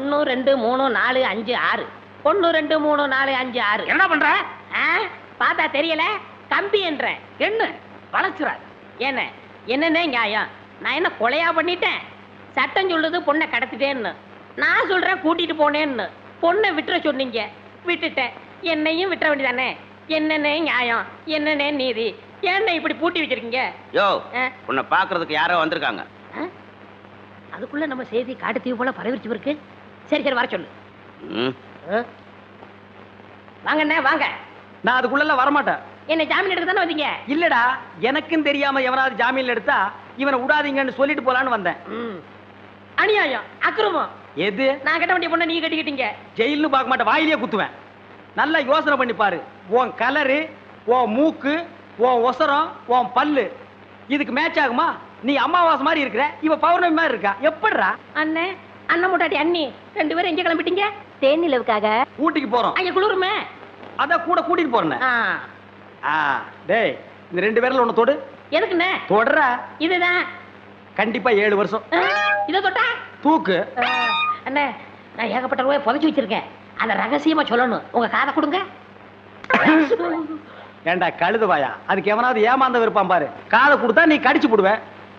1 2 3 4 5 6 1 2 3 4 5 6. என்ன பண்ற? பார்த்தா தெரியல, கம்பி என்ற. என்ன வளச்சுற? என்னன்னே நியாயம்? நான் என்ன கொலையா பண்ணிட்டேன்? சட்டம் சொல்லுது பொண்ணை கடத்திட்டேன்னு, நான் சொல்றேன் கூட்டிட்டு போனேன்னு. பொண்ணை விட்டுற சொன்னீங்க, விட்டுட்டேன். என்னையும் விட்டுற வேண்டியதானே? என்னன்னே நியாயம், என்னன்னே நீதி? ஏன்னா இப்படி பூட்டி வச்சிருக்கீங்க? யோ, உன்னை பாக்குறதுக்கு யாரோ வந்திருக்காங்க. அதுக்குள்ள நம்ம செய்தி காட்டு தீவு போல பரவிச்சு இருக்கு. சரி சரி, வர சொல்லு. வாங்கண்ணே வாங்க. நான் அதுக்குள்ள வரமாட்டேன். என்ன ஜாமீன் எடுக்க தானே வந்தீங்க? இல்லடா, எனக்கும் தெரியாம எவனாவது ஜாமீன்ல எடுத்தா இவனை விடாதீங்கன்னு சொல்லிட்டு போலான்னு வந்தேன். அநியாயம், அக்கிரமம். எது? நான் கட்ட வேண்டிய பொண்ணை நீ கட்டிக்கிட்டீங்க. ஜெயில்னு பார்க்க மாட்டேன், வாயிலேயே குத்துவேன். நல்லா யோசனை பண்ணி பாரு. உன் கலரு, உன் மூக்கு, உன் ஒசரம், உன் பல்லு இதுக்கு மேட்ச் ஆகுமா? நீ அமாவாசை மாதிரி இருக்கிற, இவ பௌர்ணமி மாதிரி இருக்கா. எப்படிடா? அண்ணே, அண்ணன் முட்டாட்டி அண்ணி 2 பேரும் எங்க கிளம்பிட்டீங்க? தேனிலவுக்காக. ஊட்டிக்கு போறோம். அங்க குளிருமே, அத கூட கூட்டிட்டு போறேன். டேய், இந்த 2 பேர்ல ஒண்ணு தொடு. எதுக்குண்ணே? தொடற. இதுதான் கண்டிப்பா 7 வருஷம். இத தொட்டா தூக்கு. அண்ணே, நான் ஏகப்பட்ட ரூபாய் புதைச்சு வச்சிருக்கேன். அத ரகசியமா சொல்லணும். உங்க காதை கொடுங்க. ஏண்டா கழுதுவாயா, அதுக்கு எவனாவது ஏமாந்த விருப்பான் பாரு. காதை கொடுத்தா நீ கடிச்சு போடுவ.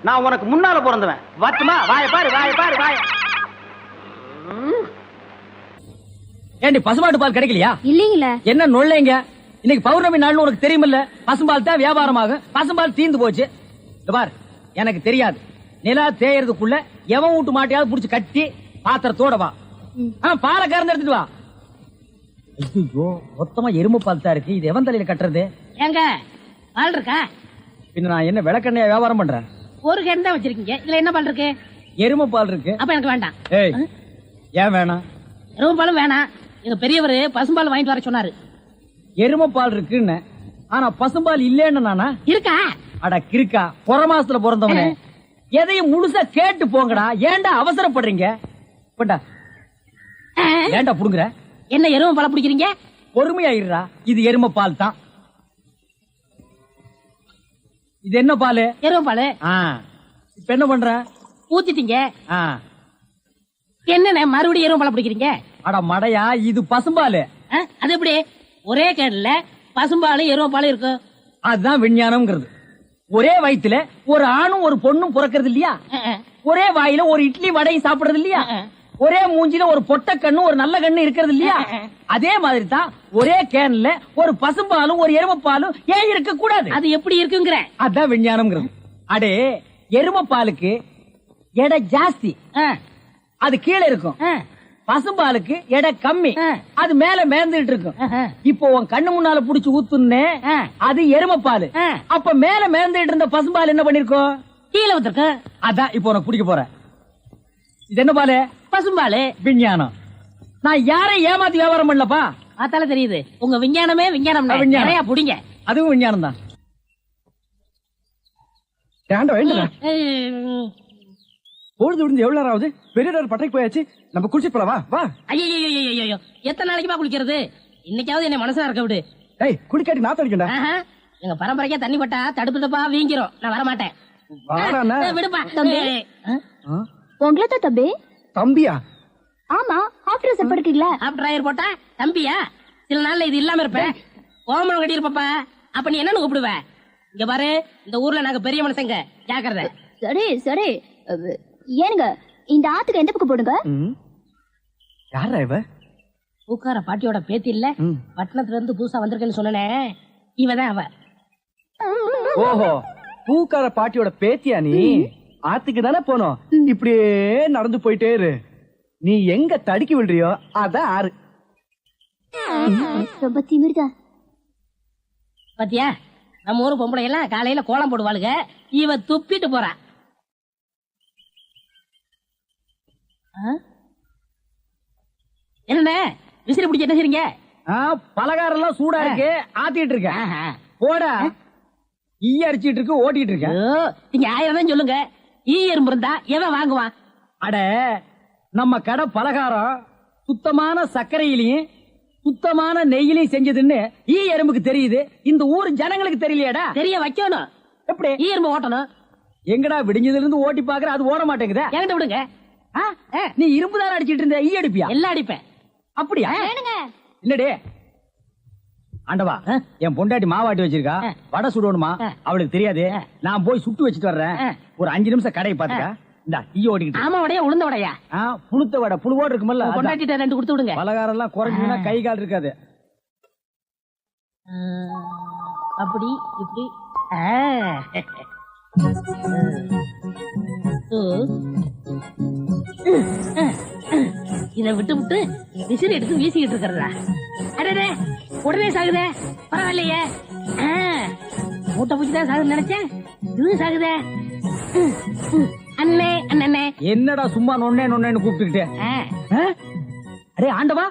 நான் உனக்கு முன்னால பிறந்தவன். வட்டுமா? வாய பாரு, வாய பாரு, வாய. ஏண்டி பசுமாட்டு பால் கிடைக்கலையா? இல்லீங்களே. என்ன நொல்லைங்க? இன்னைக்கு பௌர்ணமி நாள்னு உனக்கு தெரியுமில்ல? பசும்பால் தான் வியாபாரமாகும். பசும்பால் தீந்து போச்சு. பார், எனக்கு தெரியாது. நிலா தேயறதுக்குள்ள எவன் வீட்டு மாட்டையாவது புடிச்சு கட்டி பாத்திரத்தோட வா. பாலை கறந்து எடுத்துட்டு வா. ஐயோ, மொத்தமா எருமை பால் தான் இருக்கு. இது எவன் தலையில கட்டுறது? ஏங்க, பால் இருக்கா? பின்ன நான் என்ன விளக்கெண்ணையா வியாபாரம் பண்றேன்? ஒரு கேன் தான் வச்சிருக்கீங்க. இதுல என்ன பால் இருக்கு? எருமை பால் இருக்கு. அப்ப எனக்கு வேண்டாம். ஏய், ஏன் வேணாம்? எருமை பாலும் வேணாம். எங்க பெரியவர் பசும்பால் வாங்கிட்டு வர சொன்னாரு. எருமை பால் இருக்குன்னு, ஆனா பசும்பால் இல்லேன்னு நானா? இருக்கா? அட கிறுக்கா, புற மாசத்துல பிறந்தவனே, எதையும் முழுசா கேட்டு போங்கடா. ஏன்டா அவசரப்படுறீங்க? போண்டா. ஏன்டா புடுங்குற? என்ன எருமை பால் பிடிக்கிறீங்க? பொறுமையா இருடா. இது எருமை பால் தான். இது என்ன பால்? எருமை பால். இப்ப என்ன பண்ற? ஊத்திட்டீங்க. என்ன மறுபடியும் எருமை பால் பிடிக்கிறீங்க? அட மடையா, இது பசும்பால். அது எப்படி ஒரே கேன்ல பசும்பாலும் எருமை பாலும் இருக்கு? அதுதான் விஞ்ஞானம்ங்கிறது. ஒரே வயித்துல ஒரு ஆணும் ஒரு பொண்ணும் பிறக்கிறது இல்லையா? ஒரே வாயில ஒரு இட்லி வடையும் சாப்பிடுறது இல்லையா? ஒரே மூஞ்சில ஒரு பொட்ட கண்ணு ஒரு நல்ல கண்ணு இருக்கிறது இல்லையா? அதே மாதிரி தான் ஒரே கேன்ல ஒரு பசும்பாலும் ஒரு எருமை பாலும் ஏன் இருக்க கூடாது? அது எப்படி இருக்குங்கிற? அதான் விஞ்ஞானம்ங்கிறது. அடே, எருமை பாலுக்கு எடை ஜாஸ்தி, அது கீழே இருக்கும். பசும்பாலுக்கு எடை கம்மி, அது மேல மேந்துட்டு இருக்கும். இப்போ உன் கண்ணு முன்னால புடிச்சு ஊத்துனே, அது எருமை பால். அப்ப மேல மேந்துட்டு இருந்த பசும்பால் என்ன பண்ணிருக்கோம்? கீழே ஊத்துருக்கு. அதான் இப்போ உனக்கு குடிக்க போறேன். இது என்ன பாலு? பசும்பாலு. விஞ்ஞானம். நான் யாரையும் ஏமாத்தி வியாபாரம் பண்ணலப்பா. அதால தெரியுது உங்க விஞ்ஞானமே விஞ்ஞானம். நிறைய புடிங்க. அதுவும் விஞ்ஞானம் தான். பொழுது விடுந்து எவ்வளவு நேரம் ஆகுது? பெரிய பட்டைக்கு போயாச்சு. நம்ம குளிச்சு போலவா? வா. ஐயோ, எத்தனை நாளைக்குமா குளிக்கிறது? இன்னைக்காவது என்ன மனசா இருக்க விடு. ஏய், குளிக்காட்டி நாத்த அடிக்கண்டா. எங்க பரம்பரைக்கா தண்ணி பட்டா தடுப்பு தப்பா வீங்கிரும். நான் வர மாட்டேன். விடுப்பா. உங்களை தான் தம்பி. தம்பியா? ஆமா, ஹாஃப் ட்ரெஸ் படுக்கீங்களா? ஹாஃப் டிரைவர் போட்டா தம்பியா? சில நாள்ல இது இல்லாம இருப்பேன். ஓமனம் கட்டி இருப்பப்பா. அப்ப நீ என்னன்னு கூப்பிடுவ? இங்க பாரு, இந்த ஊர்ல நாங்க பெரிய மனுஷங்க, ஜாக்கிரதை. சரி சரி. ஏனுங்க, இந்த ஆத்துக்கு எந்த பக்கம் போடுங்க? யாரா இவ? பூக்கார பாட்டியோட பேத்தி இல்ல, பட்டணத்துல இருந்து புதுசா வந்திருக்கேன்னு சொன்னனே, இவதான் அவ. ஓஹோ, பூக்கார பாட்டியோட பேத்தியா நீ? ஆத்துக்கு தானே போனோம். இப்படியே நடந்து போயிட்டே இரு. நீ எங்க தடுக்கி விடுறியோ அதான் ஆறு. ரொம்ப திமிர்தான். பாத்தியா, நம்ம ஊரு பொம்பளை எல்லாம் காலையில கோலம் போடுவாளுங்க. இவ துப்பிட்டு போறா. என்ன விசிறி பிடிச்ச என்ன செய்றீங்க? பலகாரம் எல்லாம் சூடா இருக்கு, ஆத்திட்டு இருக்கேன். போடா. ஈ அடிச்சிட்டு இருக்கு, ஓட்டிட்டு இருக்கேன். நீங்க 1000 தான் சொல்லுங்க. ஈ எறும்பு இருந்தா எவன் வாங்குவான்? அட, நம்ம கடை பலகாரம் சுத்தமான சர்க்கரையிலையும் சுத்தமான நெய்யிலையும் செஞ்சதுன்னு ஈ எறும்புக்கு தெரியுது. இந்த ஊர் ஜனங்களுக்கு தெரியலையாடா? தெரிய வைக்கணும். எப்படி? ஈ எறும்பு ஓட்டணும். எங்கடா விடிஞ்சதுல இருந்து ஓட்டி பாக்குற, அது ஓட மாட்டேங்குதா? என்கிட்ட விடுங்க. நீ இரும்பு தானே அடிச்சிட்டு இருந்த ஈ அடிப்பியா? எல்லாம் அடிப்பேன். அப்படியா? வேணுங்க. இல்லடே ஆண்டவா, என் பொண்டாட்டி மாவாட்டி வச்சிருக்கா, வடை சுடணுமா, அவளுக்கு தெரியாது. நான் போய் சுட்டு வச்சுட்டு வர்றேன். ஒரு 5 நிமிஷம் கடையை பாத்துக்கா. இந்த ஈ ஓடிக்கிட்டு. ஆமா வடையா உளுந்த வடையா? புழுத்த வடை புழுவோடு இருக்குமல்ல, கொண்டாட்டிட்ட 2 கொடுத்து விடுங்க. பலகாரம் எல்லாம் குறைஞ்சுன்னா கை கால் இருக்காது. அப்படி இப்படி இத விட்டு விட்டு விசிறி எடுத்து வீசிக்கிட்டு இருக்கிறதா? அடடே, உடனே சாகுதே. பரவாயில்லையே, மூட்டை பூச்சிதான் சாகுது நினைச்சேன், இது சாகுதே. அண்ணே அண்ணே, என்னடா சும்மா நொண்ணே நொண்ணேன்னு கூப்பிட்டுக்கிட்டே? அரே ஆண்டவா,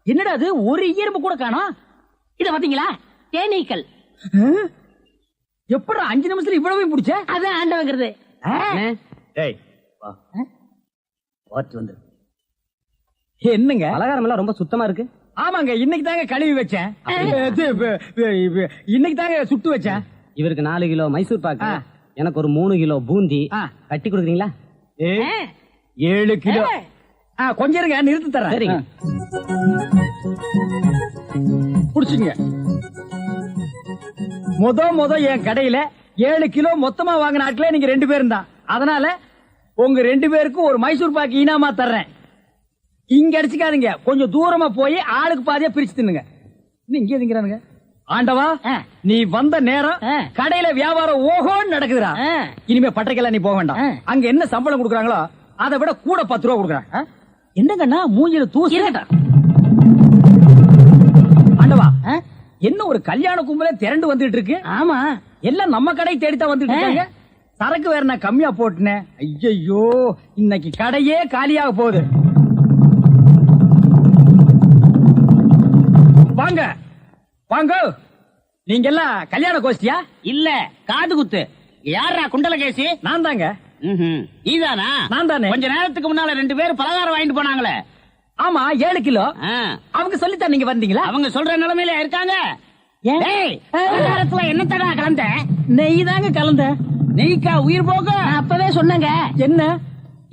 என்னடா அது, ஒரு ஈரம்பு கூட காணோம். இத பாத்தீங்களா, தேனீக்கள். எப்படா 5 நிமிஷத்துல இவ்வளவு பிடிச்ச? அதான் ஆண்டவங்கிறது. என்னங்க பலகாரம் எல்லாம் ரொம்ப சுத்தமா இருக்கு. ஆமாங்க, இன்னைக்கு தாங்க கழுவி வச்சேன். இன்னைக்கு தாங்க சுட்டு வச்சேன். இவருக்கு 4 கிலோ மைசூர் பாக்கு, எனக்கு ஒரு 3 கிலோ பூந்தி கட்டி கொடுக்குறீங்களா? 7 கிலோ. கொஞ்சம் இருங்க, நிறுத்தி தரேன். சரிங்க. புடிச்சுங்க. முத என் கடையில 7 கிலோ மொத்தமா வாங்கின ஆட்களே நீங்க 2 பேரும் தான். அதனால உங்க 2 பேருக்கும் ஒரு மைசூர் பாக்கு இனாமா தர்றேன். இங்க அடிச்சுக்காதீங்க, கொஞ்சம் தூரமா போய் ஆளுக்கு பாதியா பிரிச்சு தின்னுங்க. இங்கே திங்கிறானுங்க. ஆண்டவா, நீ வந்த நேரம் கடையில வியாபாரம் ஓஹோன்னு நடக்குதுடா. இனிமே பட்டறைக்கெல்லாம் நீ போக வேண்டாம். அங்க என்ன சம்பளம் கொடுக்குறாங்களோ அதை விட கூட 10 ரூபா கொடுக்குறாங்க. என்னங்கண்ணா மூஞ்சில தூசி. ஆண்டவா, என்ன ஒரு கல்யாண கும்பலே திரண்டு வந்துட்டு இருக்கு. ஆமா, எல்லாம் நம்ம கடை தேடித்தான் வந்துட்டு இருக்காங்க. சரக்கு வேற நான் கம்மியா போட்டுனேன். ஐயோ, இன்னைக்கு கடையே காலியாக போகுது. வாங்க வாங்க, நீங்க எல்லாம் கல்யாண கோஷ்டியா? இல்ல, காது குத்து. யாரா குண்டலகேசி? நான் தாங்க. நீதானா? நான் தானே. கொஞ்ச நேரத்துக்கு முன்னால 2 பேரும் பலகாரம் வாங்கிட்டு போனாங்களே. ஆமா, 7 கிலோ. அவங்க சொல்லித்தான் நீங்க வந்தீங்களா? அவங்க சொல்ற நிலைமையில இருக்காங்க. பலகாரத்துல என்ன தடா கலந்த? நெய் தாங்க கலந்த. நெய்க்கா உயிர் போக? அப்பவே சொன்னங்க. என்ன?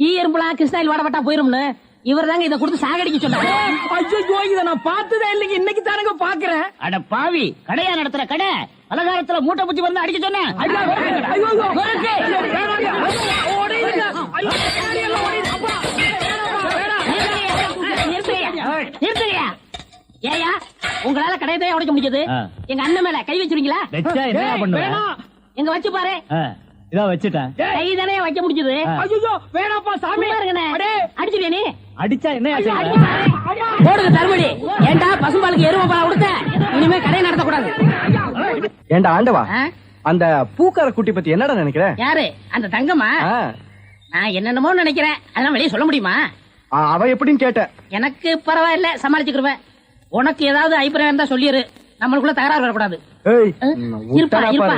ஈ எறும்புலாம் கிருஷ்ணாயில் வாடப்பட்டா போயிரும்னு. இவர் தாங்க இதை கொடுத்து சாகடிக்க சொன்னாங்க. ஐயோ, இதை நான் பார்த்ததே இல்லைங்க, இன்னைக்கு தானங்க பாக்குறேன். அட பாவி, கடையா நடத்துற கடை, பலகாரத்துல மூட்டை பூச்சி வந்து அடிக்க சொன்னேன். நிறுத்துங்கயா. ஏயா, உங்களால கடையதே உடைக்க முடியாது. எங்க அண்ணன் மேல கை வச்சிருக்கீங்களா? எங்க வச்சு பாரு. இதான் வச்சுட்டேன். கை தானே வைக்க முடிஞ்சது. ஐயோ, வேணாப்பா சாமி. அடிச்சிருவே நீ? அடிச்சா என்ன போடுங்க தருமடி. ஏண்டா பசும்பாலுக்கு எருமை பால் கொடுத்த? இனிமே கடை நடத்தக்கூடாது. ஏண்டா ஆண்டவா, அந்த பூக்கார குட்டி பத்தி என்னடா நினைக்கிற? யாரு அந்த தங்கம்மா? நான் என்னென்னமோ நினைக்கிறேன், அதெல்லாம் வெளியே சொல்ல முடியுமா? அவ எப்படின்னு கேட்ட. எனக்கு பரவாயில்ல, சமாளிச்சுக்கிருவேன். உனக்கு ஏதாவது அபிப்பிராயம் இருந்தா சொல்லிரு, நம்மளுக்குள்ள தகராறு வரக்கூடாது. இருப்பா இருப்பா.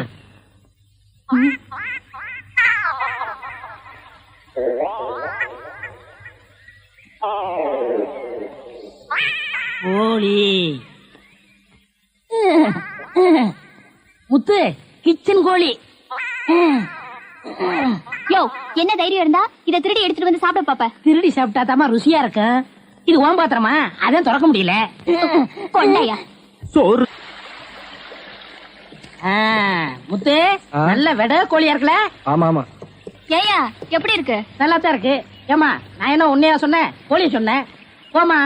கோழி முத்து, கிச்சன் கோழி. யோ, என்ன தைரியம் இருந்தா இத திருடி எடுத்துட்டு வந்து சாப்பிட பாப்ப? திருடி சாப்பிட்டா தாமா ருசியா இருக்கும். இது ஓம் பாத்திரமா, அதான் திறக்க முடியல. கொண்டையா சோறு. முத்து, நல்ல வெட கோழியா இருக்குல்ல? ஆமா ஆமா. ஏயா, எப்படி இருக்கு? நல்லா தான் இருக்கு. ஏமா, நான் என்ன உன்னையா சொன்னேன், கோழிய சொன்னேன். போமா.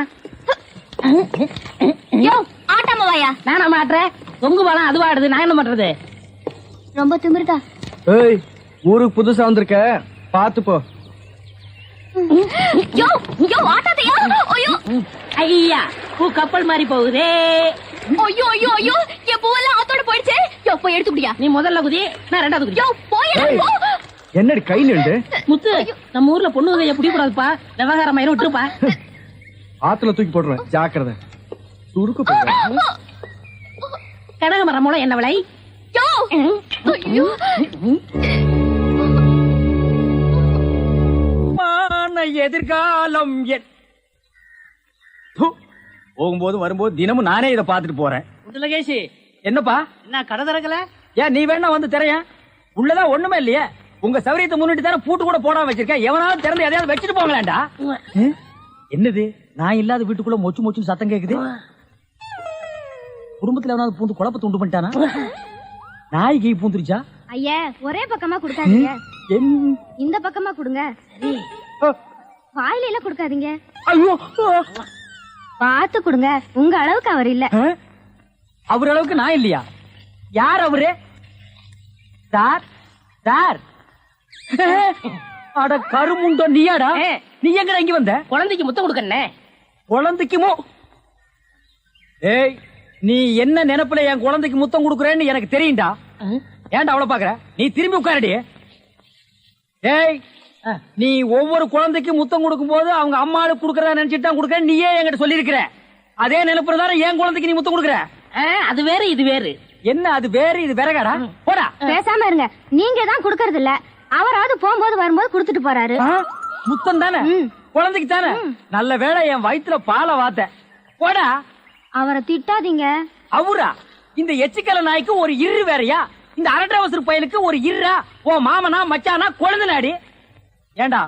யோ, ஆட்டாம வாயா. நானா மாட்டுறேன்? தொங்கு பாலம் அதுவா ஆடுது, நான் என்ன பண்றது? ரொம்ப திமிருதா. ஏய், ஊருக்கு புதுசா வந்திருக்க, பாத்து போ. யோ யோ, ஆட்டாதயா. ஐயோ ஐயா, பூ கப்பல் மாதிரி போகுதே. ஐயோ ஐயோ ஐயோ, என் பூவெல்லாம் ஆத்தோட போயிடுச்சு. யோ, போய் எடுத்துக்கிட்டியா? நீ முதல்ல குதி, நான் 2வது குதி. யோ, போய் போ. என்னடி கை நின்று? முத்து, நம்ம ஊர்ல பொண்ணு கைய பிடி கூடாதுப்பா, விவகாரம் ஆயிரம் விட்டுருப்பா. ஆத்துல தூக்கி போடுறேன், ஜாக்கிரதை. சுருக்கு போடுறேன். கடக மரம் மூலம் என்ன விலை? யோ, ஐயோ. எதிர்காலம் போகும்போது வரும்போது தினமும் நானே இதை பாத்துட்டு போறேன். குண்டலகேசி, என்னப்பா, என்ன கடை திறக்கல? ஏன் நீ வேணா வந்து திரைய? உள்ளதான் ஒண்ணுமே இல்லையே. உங்க சௌரியத்தை முன்னிட்டு தானே பூட்டு கூட போடாம வச்சிருக்கேன். எவனாவது திறந்து எதையாவது வச்சுட்டு போங்களாண்டா. என்னது நான் இல்லாத வீட்டுக்குள்ள மொச்சு மொச்சு சத்தம் கேக்குது? குடும்பத்துல எவனாவது பூந்து குழப்பத்தை உண்டு பண்ணிட்டானா? நாய்க்கு பூந்துருச்சா? ஐயா ஒரே பக்கமா கொடுக்காதீங்க, இந்த பக்கமா கொடுங்க. வாயில எல்லாம் கொடுக்காதீங்க, ஐயோ பார்த்து கொடுங்க. உங்க அளவுக்கு அவர் இல்ல. அவர் அளவுக்கு நான் இல்லையா? யார் அவரு? சார் சார், அட கருமுண்டோ நீயாடா? நீ எங்க இங்க வந்த? குழந்தைக்கு முத்தம் கொடுக்கண்ணே. குழந்தைக்குமோ? ஏய், நீ என்ன நினைப்புல என் குழந்தைக்கு முத்தம் கொடுக்கறேன்னு எனக்கு தெரியும்டா. ஏன்டா அவ்வளவு பாக்குற? நீ திரும்பி உட்காரடி. ஏய், நீ ஒவ்வொரு குழந்தைக்கு முத்தம் கொடுக்கும் போது அவங்க அம்மாளுக்கு கொடுக்கறதா நினைச்சிட்டு தான் கொடுக்கற. நீயே என்கிட்ட சொல்லியிருக்கிற. அதே நினைப்புறதான என் குழந்தைக்கு நீ முத்தம் கொடுக்கற. அது வேறு இது வேறு. என்ன அது வேறு இது வேறகாடா? போடா. பேசாம இருங்க. நீங்க தான் கொடுக்கறது இல்ல, அவராவது போகும்போது வரும்போது கொடுத்துட்டு போறாரு. முத்தம் தானே குழந்தைக்கு தானே? நல்ல வேளை என் வயித்துல பாலை வாத்த. போடா. அவரை திட்டாதீங்க. அவரா? இந்த எச்சிக்கல நாய்க்கு ஒரு இரு வேறையா? இந்த அரட்டவசர் பயலுக்கு ஒரு இருரா? ஓ மாமனா மச்சானா குழந்தைனாடி. ஏண்டா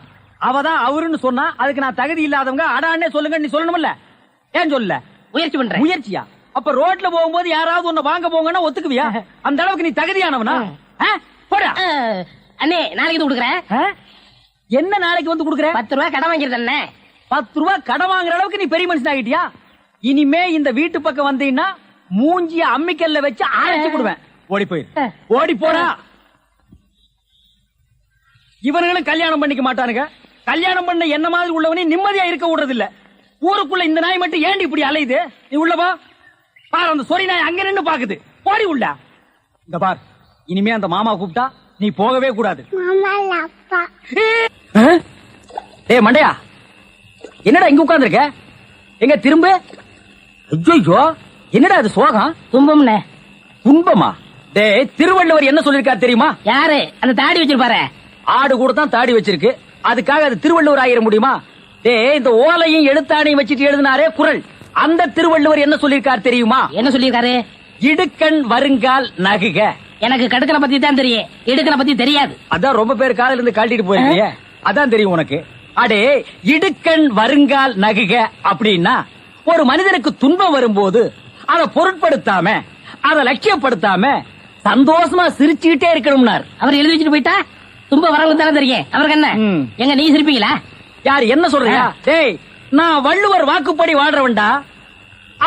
அவதான் அவருன்னு சொன்னா அதுக்கு நான் தகுதி இல்லாதவங்க அடான்னே சொல்லுங்க நீ சொல்லணும்ல? ஏன் சொல்ல? முயற்சி பண்றேன். முயற்சியா? அப்ப ரோட்ல போகும்போது யாராவது உன்னை வாங்க போங்கன்னா ஒத்துக்குவியா? அந்த அளவுக்கு நீ தகுதியானவனா? போடா. அண்ணே நாளைக்கு கொடுக்குறேன். என்ன நாளைக்கு வந்து கொடுக்குற? 10 ரூபாய் கடன் வாங்கிறது அண்ணே. 10 ரூபாய் கடன் வாங்குற அளவுக்கு நீ பெரிய மனுஷன் ஆகிட்டியா? இனிமே இந்த வீட்டு பக்கம் வந்தீங்கன்னா மூஞ்சிய அம்மிக்கல்ல வச்சு அரைச்சு கொடுவேன். ஓடி போயிரு. ஓடி போடா. இவனுங்களும் கல்யாணம் பண்ணிக்க மாட்டானுங்க. கல்யாணம் பண்ண என்ன மாதிரி உள்ளவனே நிம்மதியா இருக்க விடுறது இல்ல. ஊருக்குள்ள இந்த நாய் மட்டும் ஏண்டி இப்படி அலையுது? நீ உள்ள வா. பாரு, அந்த சொறி நாய் அங்க நின்னு பாக்குது. போடி உள்ள. இந்த பார், இனிமே அந்த மாமா கூப்பிட்டா நீ போகவே கூடாது. ஏய் மண்டையா, என்னடா இங்க உட்கார்ந்திருக்க? எங்க திரும்ப? ஐயோ, என்னடா அது சோகம்? துன்பம்ண்ணே. துன்பமா? டேய், திருவள்ளுவர் என்ன சொல்லிருக்காரு தெரியுமா? யாரு? அந்த தாடி வச்சிருப்பாரு. ஆடு கூட தான் தாடி வச்சிருக்கு, அதுக்காக அது திருவள்ளுவர் ஆயிர முடியுமா? டேய், இந்த ஓலையும் எழுத்தாணையும் வச்சிட்டு எழுதினாரே குறள், அந்த திருவள்ளுவர் என்ன சொல்லிருக்காரு தெரியுமா? என்ன சொல்லிருக்காரு? இடுக்கண் வருங்கால் நகுக. எனக்கு கடுக்கனை பத்தி தான் தெரியும், இடுக்கனை பத்தி தெரியாது. அதான் ரொம்ப பேர் காலையில இருந்து காட்டிட்டு போயிருக்கீங்க, அதான் தெரியும் உனக்கு. அடே, இடுக்கண் வருங்கால் நகுக அப்படின்னா ஒரு மனிதனுக்கு துன்பம் வரும்போது அதை பொருட்படுத்தாம, அதை லட்சியப்படுத்தாம சந்தோஷமா சிரிச்சுக்கிட்டே இருக்கணும்னார். அவர் எழுதி வச்சுட்டு போயிட்டா துன்பம் வரவங்க தானே தெரியும். அவருக்கு என்ன? எங்க நீ சிரிப்பீங்களா? யார் என்ன சொல்றீங்க? டேய், நான் வள்ளுவர் வாக்குப்படி வாழ்றவன்டா.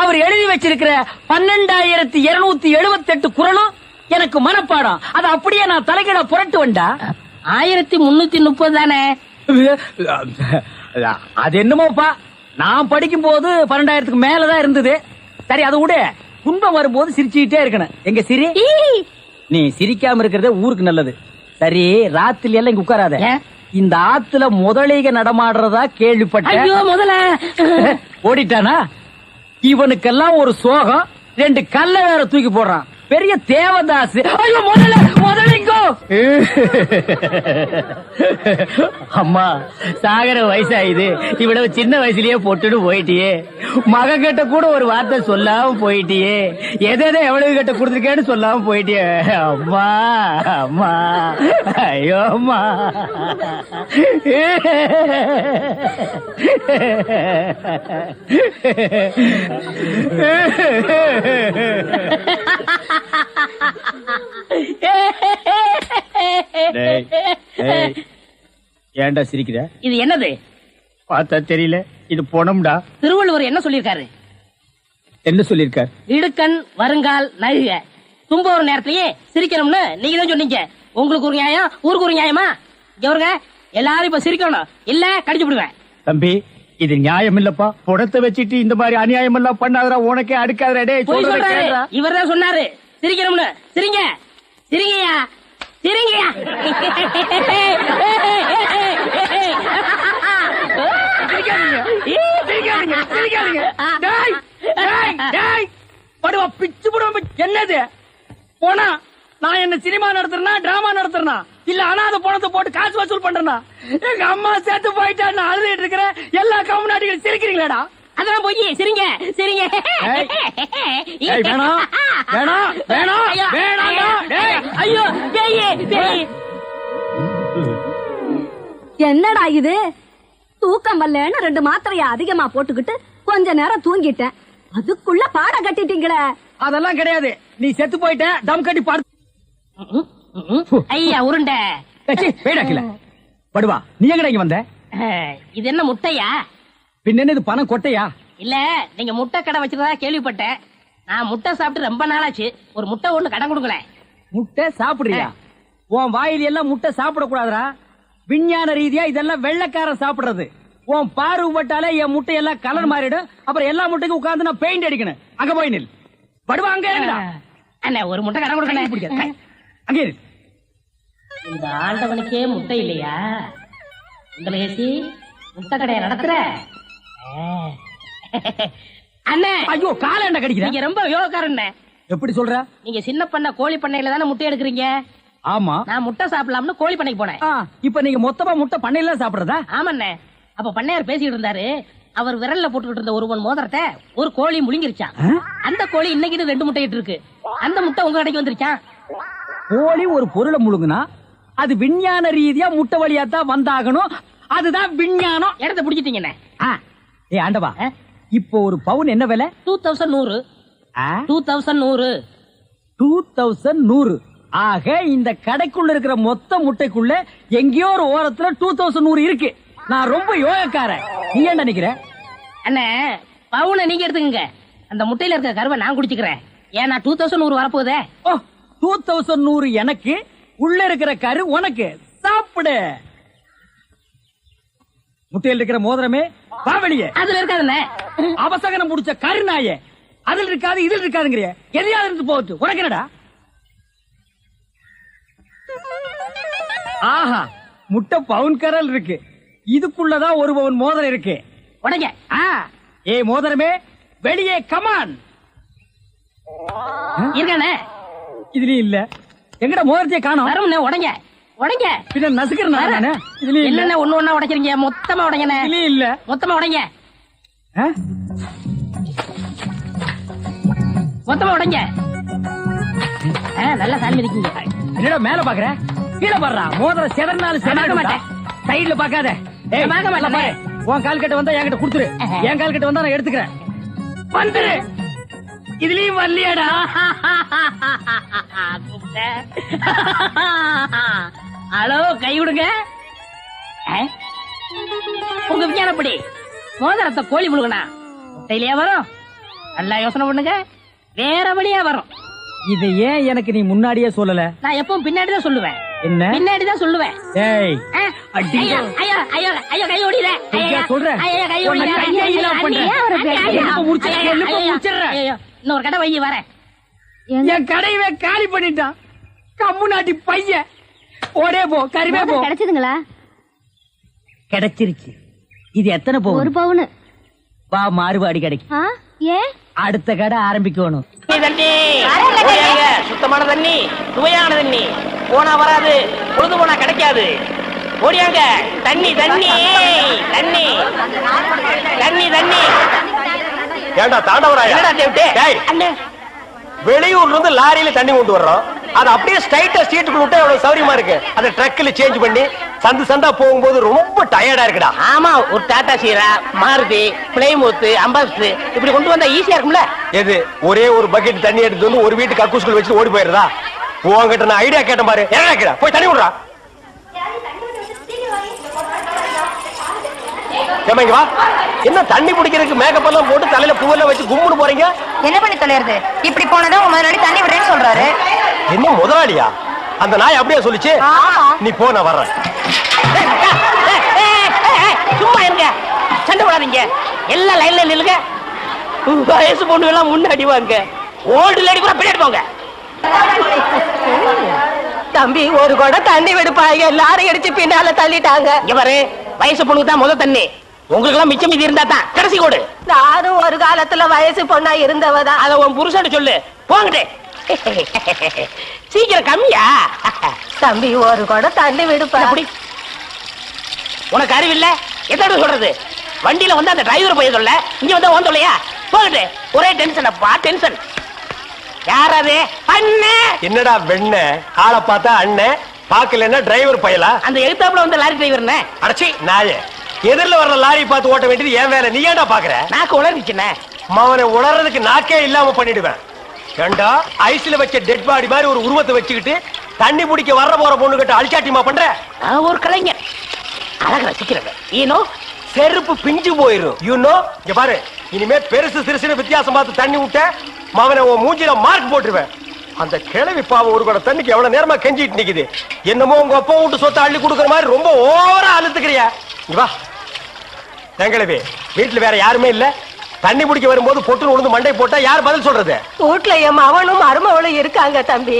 அவர் எழுதி வச்சிருக்கிற 12,278 குறளும் எனக்கு மனப்பாடம். அதை அப்படியே நான் தலைகீழ புரட்டுவன்டா. 1330 தானே? அது என்னமோப்பா, நான் படிக்கும் போது 12,000க்கு மேலதான் இருந்தது. சரி, அது விட துன்பம் வரும்போது சிரிச்சுக்கிட்டே இருக்கணும். எங்க சிரி? நீ சிரிக்காம இருக்கிறதே ஊருக்கு நல்லது. சரி, ராத்திரி எல்லாம் இங்க உட்காராத. இந்த ஆத்துல முதலைக நடமாடுறதா கேள்விப்பட்டேன். ஐயோ, முதல்ல ஓடிட்டானா? இவனுக்கெல்லாம் ஒரு சோகம், 2 கல்ல வேற தூக்கி போடுறான். பெரிய தேவதாஸ். ஐயோ, முதலிங்கோ. அம்மா, சாகர வயசாயுது, இவ்வளவு சின்ன வயசுலயே போட்டுட்டு போயிட்டியே. மகன் கிட்ட கூட ஒரு வார்த்தை சொல்லாம போயிட்டியே. எதை எவ்வளவு கிட்ட கொடுத்துருக்கேன்னு சொல்லாம போயிட்டியே. அம்மா அம்மா, ஐயோ அம்மா. ஏன்டா சிரிக்கிற? இது என்னது? பார்த்தா தெரியல, இது பொணம்டா. திருவள்ளுவர் என்ன சொல்லிருக்காரு? என்ன சொல்லிருக்காரு? இடுக்கண் வருங்கால் நகுக. துன்ப ஒரு நேரத்திலேயே சிரிக்கணும்னு நீங்க தான் சொன்னீங்க. உங்களுக்கு ஒரு நியாயம், ஊருக்கு ஒரு நியாயமா? இவருங்க எல்லாரும் இப்ப சிரிக்கணும், இல்ல கடிச்சு விடுவேன். தம்பி, இது நியாயம் இல்லப்பா. புடத்தை வச்சிட்டு இந்த மாதிரி அநியாயம் எல்லாம் பண்ணாதடா, உனக்கே அடுக்காதடா. இவர் தான் சொன்னாரு சிரிக்கணும்னு. சிரிங்க சிரிங்கயா, சிரிங்கயா. பிச்சு போடுவ. என்னது போனா? நான் என்ன சினிமா நடத்துறேனா, டிராமா நடத்துறேனா, இல்ல அனாத பணத்தை போட்டு காசு வசூல் பண்றேனா? எங்க அம்மா சேர்த்து போயிட்டா நான் அழுதுட்டு இருக்கிறேன். எல்லா கம்நாட்டிகளும் சிரிக்கிறீங்களாடா? அதெல்லாம் போய் சிரிங்க சிரிங்க. வேணாம் வேணாம் வேணாம் வேணாம். ஐயோ, என்னடா இது தூக்கம் வரலன்னு 2 மாத்திரைய அதிகமா போட்டுக்கிட்டு கொஞ்ச நேரம் தூங்கிட்டேன். அதுக்குள்ள பாட கட்டிட்டீங்களே. அதெல்லாம் கிடையாது. நீ செத்து போயிட்ட. தம் கட்டி பாடு. ஐயா உருண்டை. போயிடாக்கல படுவா. நீ எங்கடா இங்க வந்த? இது என்ன முட்டையா? பின்ன என்ன இது பணம் கொட்டையா? இல்ல நீங்க முட்டை கடை வச்சிருந்தா கேள்விப்பட்டேன். நான் முட்டை சாப்பிட்டு ரொம்ப நாளாச்சு. ஒரு முட்டை ஒண்ணு கடன் கொடுங்களேன். முட்டை சாப்பிடுறியா? உன் வாயில எல்லாம் முட்டை சாப்பிடக்கூடாதுரா. விஞ்ஞான ரீதியா இதெல்லாம் வெள்ளைக்காரன் சாப்பிடுறது. உன் பார்வைப்பட்டாலே என் முட்டையெல்லாம் கலர் மாறிடும். அப்புறம் எல்லா முட்டைக்கும் உட்கார்ந்து நான் பெயிண்ட் அடிக்கணும். அங்க போய் நில். படுவா அங்க இருடா. அண்ணே ஒரு முட்டை கடன் கொடுக்கணும். அங்க இரு. இந்த ஆண்டவனுக்கே முட்டை இல்லையா? இந்த ஏசி முட்டை கடையை நடத்துற அண்ணே. ஐயோ கால என்ன கடிக்கிற? நீங்க ரொம்ப யோகக்காரன். எப்படி சொல்ற? நீங்க சின்ன பண்ண கோழி பண்ணையில தானே முட்டை எடுக்கிறீங்க? ஆமா. நான் முட்டை சாப்பிடலாம்னு கோழி பண்ணைக்கு போனேன். இப்ப நீங்க மொத்தமா முட்டை பண்ணையில சாப்பிடுறதா? ஆமாண்ணே. அப்ப பண்ணையார் பேசிட்டு இருந்தாரு. அவர் விரல்ல போட்டுக்கிட்டு இருந்த ஒருவன் மோதிரத்தை ஒரு கோழி முழுங்கிருச்சான். அந்த கோழி இன்னைக்கு 2 முட்டை இட்டு இருக்கு. அந்த முட்டை உங்க கடைக்கு வந்துருச்சான். கோழி ஒரு பொருளை முழுங்குனா அது விஞ்ஞான ரீதியா முட்டை வழியா தான் வந்தாகணும். அதுதான் விஞ்ஞானம். இடத்த பிடிச்சிட்டீங்கண்ணே. ஏ ஆண்டவா, இப்போ ஒரு பவுன் என்ன விலை? 2100. 2100. 2100. ஆக இந்த கடைக்குள்ள இருக்கிற மொத்த முட்டைக்குள்ள எங்கேயோ ஒரு ஓரத்துல 2100 இருக்கு. நான் ரொம்ப யோகக்காரன். நீ என்ன நினைக்கிற? அண்ணே பவுனை நீங்க எடுத்துக்கங்க. அந்த முட்டையில இருக்க கருவை நான் குடிச்சுக்கிறேன். ஏன்னா 2100 வரப்போதே. 2100 எனக்கு, உள்ள இருக்கிற கரு உனக்கு. சாப்பிடு. முட்டையில் இருக்கிற மோதிரமே வா வெளியே. அதுல இருக்காதுண்ணே. அவசகனம் முடிச்ச கருநாயே. அதில் இருக்காது இதில் இருக்காதுங்கிறிய. எதையாவது இருந்து போகுது. உனக்கு என்னடா? ஆஹா, முட்டை பவுன் கரல் இருக்கு. இதுக்குள்ளதான் ஒரு பவுன் மோதிரம் இருக்கு. உடைங்க. ஏ மோதிரமே வெளியே கமான். இருக்கானே. இதுலயும் இல்ல. எங்கட மோதிரத்தை காணோம். வரும்ண்ணே. உடைங்க உடைங்க. பின்ன நசுக்கிறேன் நானே. இதுலயும் இல்ல. என்னண்ணே ஒண்ணு ஒண்ணா உடைக்கிறீங்க? மொத்தமா உடைங்கண்ணே. இதுலயும் இல்ல. மொத்தமா உடைங்க. மொத்தமா உடைங்க. நல்லா சாமி இருக்கீங்க. என்னடா மேல பாக்குற? கீழே பாடுறா. மோதிரம் செதறனாலும் செதற மாட்டேன். சைடுல பாக்காத. பார்க்க மாட்டேன். உன் கால் கட்ட வந்தா என்கிட்ட குடுத்துரு. என் கால் கட்ட வந்தா நான் எடுத்துக்கிறேன். வந்துரு. இதுலயும் வரலையாடா? ஹலோ, கை விடுங்க. உங்க விஞ்ஞானப்படி மோதிரத்தை கோழி முழுகனா முட்டையிலேயே வரும். நல்லா யோசனை பண்ணுங்க. வேற வழியா வரும். இது ஏன் எனக்கு நீ முன்னாடியே சொல்லல? நான் எப்பவும் பின்னாடிதான் சொல்லுவேன். என்ன? பின்னாடிதான் சொல்லுவேன். ஏய் அடி. ஐயோ ஐயோ ஐயோ ஐயோ, கை ஓடிற. ஐயா சொல்றேன். ஐயோ கை ஓடிற. இன்னொரு கடை வை வரேன். என் கடையவே காலி பண்ணிட்டான். கம்முனாட்டி பையன். ஓடே போ. கறிவே போ. கிடைச்சதுங்களா? கிடைச்சிருச்சு. இது எத்தனை பவுன்? 1 பவுன். வா மாறுபாடி கிடைக்கும். ஏன்? அடுத்த கடை ஆரம்பிக்கணும். தண்ணி சுத்தமான தண்ணி, சுவையான தண்ணி. போனா வராது, பொழுது போனா கிடைக்காது. ஓடியாங்க. தண்ணி தண்ணி தண்ணி தண்ணி தண்ணி. ஏண்டா தாண்டவராயா? அண்ணே வெளியூர்ல இருந்து லாரியில தண்ணி கொண்டு வர்றோம். அது அப்படியே ஸ்ட்ரைட்டா ஸ்ட்ரீட்டுக்குள்ள விட்டா எவ்வளவு சௌரியமா இருக்கு. அதை ட்ரக்ல சேஞ்ச் பண்ணி சந்து சந்தா போகும்போது ரொம்ப டயர்டா இருக்குடா. ஆமா, ஒரு டாடா சீரா, மாருதி, பிளைமூத், அம்பாஸ்டர் இப்படி கொண்டு வந்தா ஈஸியா இருக்கும்ல. எது ஒரே ஒரு பக்கெட் தண்ணி எடுத்து வந்து ஒரு வீட்டுக்கு கக்கூஸ்குள்ள வச்சு ஓடி போயிருதா? உங்ககிட்ட நான் ஐடியா கேட்டேன் பாரு. என்ன கேக்குற? போய் தண்ணி விடுறா. வா. என்ன தண்ணி பிடிக்கிறதுக்கு மேக்கப் எல்லாம் போட்டு தலையில பூவெல்லாம் வச்சு கும்முன்னு போறீங்க? என்ன பண்ணி தொலைறது? இப்படி போனதும் உங்க முதலாளி தண்ணி விடுறேன்னு சொல்றாரு. என்ன முதலாளியா? அந்த நாய் அப்படியே சொல்லிச்சு. நீ போ, நான் வர்றேன். சும்மா இருங்க, சண்டை போடாதீங்க. எல்லாம் லைன்ல நில்லுங்க. வயசு பொண்ணு எல்லாம் முன்னாடி வாங்க. ஓல்டு லேடி கூட பின்னாடி போங்க. தம்பி ஒரு கூட தண்ணி விடுப்பாங்க. எல்லாரும் அடிச்சு பின்னால தள்ளிட்டாங்க. இங்க பாரு, வயசு பொண்ணுக்கு தான் முதல் தண்ணி. உங்களுக்கு எல்லாம் மிச்சம் மீதி இருந்தா தான் கடைசி கோடு. நானும் ஒரு காலத்துல வயசு பொண்ணா இருந்தவதான். அத உன் புருஷன் சொல்லு. போங்கட்டே. சீக்கிரம் கம்மியா? தம்பி ஒரு கூட தண்ணி விடுப்பா. உனக்கு அறிவில்ல? எத்தனை சொல்றது? வண்டியில வந்து அந்த டிரைவர் போய் சொல்ல, இங்க வந்து ஓன் சொல்லையா? போகட்டு. ஒரே டென்ஷன் அப்பா, டென்ஷன். யாராவது அண்ணே? என்னடா வெண்ண? ஆளை பார்த்தா அண்ணன், பாக்கலன்னா டிரைவர் பயலா? அந்த எழுத்தாப்புல வந்த லாரி டிரைவர்னே. அடச்சி நாயே, எதிரில வர்ற லாரி பார்த்து ஓட்ட வேண்டியது ஏன் வேலை? நீ ஏன்டா பாக்குற? நாக்கு உளறிச்சுனே. அவனை உளறதுக்கு நாக்கே இல்லாம பண்ணிடுவேன். ஏண்டா ஐஸ்ல வச்ச டெட் பாடி மாதிரி ஒரு உருவத்தை வச்சுக்கிட்டு தண்ணி பிடிக்க வர்ற போற பொண்ணு கிட்ட அழிச்சாட்டியமா பண்ற? நான் ஒரு கலைஞர், அழக ரசிக்கிறவன். ஈனோ செருப்பு பிஞ்சு போயிரும். யூனோ இங்க பாரு, இனிமே பெருசு சிறுசுன்னு வித்தியாசம் பார்த்து தண்ணி விட்ட அவனை உன் மூஞ்சில மார்க் போட்டுருவேன். அந்த கிழவி பாவம் ஒரு கூட தண்ணிக்கு எவ்வளவு நேரமா கெஞ்சிட்டு நிக்குது. என்னமோ உங்க அப்பா விட்டு சொத்தை அள்ளி கொடுக்குற மாதிரி ரொம்ப ஓவரா அழுத்துக்கிறியா? இங்க வா. எங்களவே வீட்டுல வேற யாருமே இல்ல, தண்ணி பிடிக்க வரும்போது பொட்டு உழுந்து மண்டை போட்டா யார் பதில் சொல்றது? வீட்டுல என் மகனும் மருமகளும் இருக்காங்க தம்பி.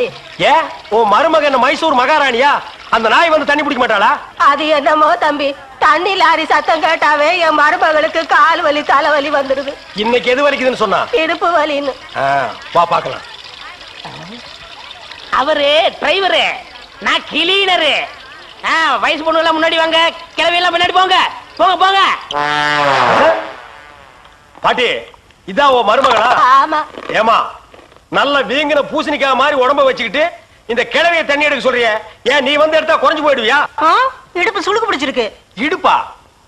ஏன் உன் மருமக என்ன மைசூர் மகாராணியா? அந்த நாய் வந்து தண்ணி பிடிக்க மாட்டாளா? அது என்னமோ தம்பி, தண்ணி லாரி சத்தம் கேட்டாவே என் மருமகளுக்கு கால் வலி தலைவலி வந்துருது. இன்னைக்கு எது வலிக்குதுன்னு சொன்னா? இடுப்பு வலின்னு. வா பாக்கலாம். அவரு டிரைவரு, நான் கிளீனரு. வயசு பொண்ணு எல்லாம் முன்னாடி வாங்க, கிளவி எல்லாம் முன்னாடி போங்க. போங்க போங்க. பாட்டி, இதான் உன் மருமகளா? ஆமா. ஏமா நல்ல வீங்கின பூசணிக்காய் மாதிரி உடம்ப வச்சுக்கிட்டு இந்த கிழவிய தண்ணி எடுக்க சொல்றிய? ஏன் நீ வந்து எடுத்தா குறைஞ்சு போயிடுவியா? இடுப்பு சுளுக்கு பிடிச்சிருக்கு. இடுப்பா?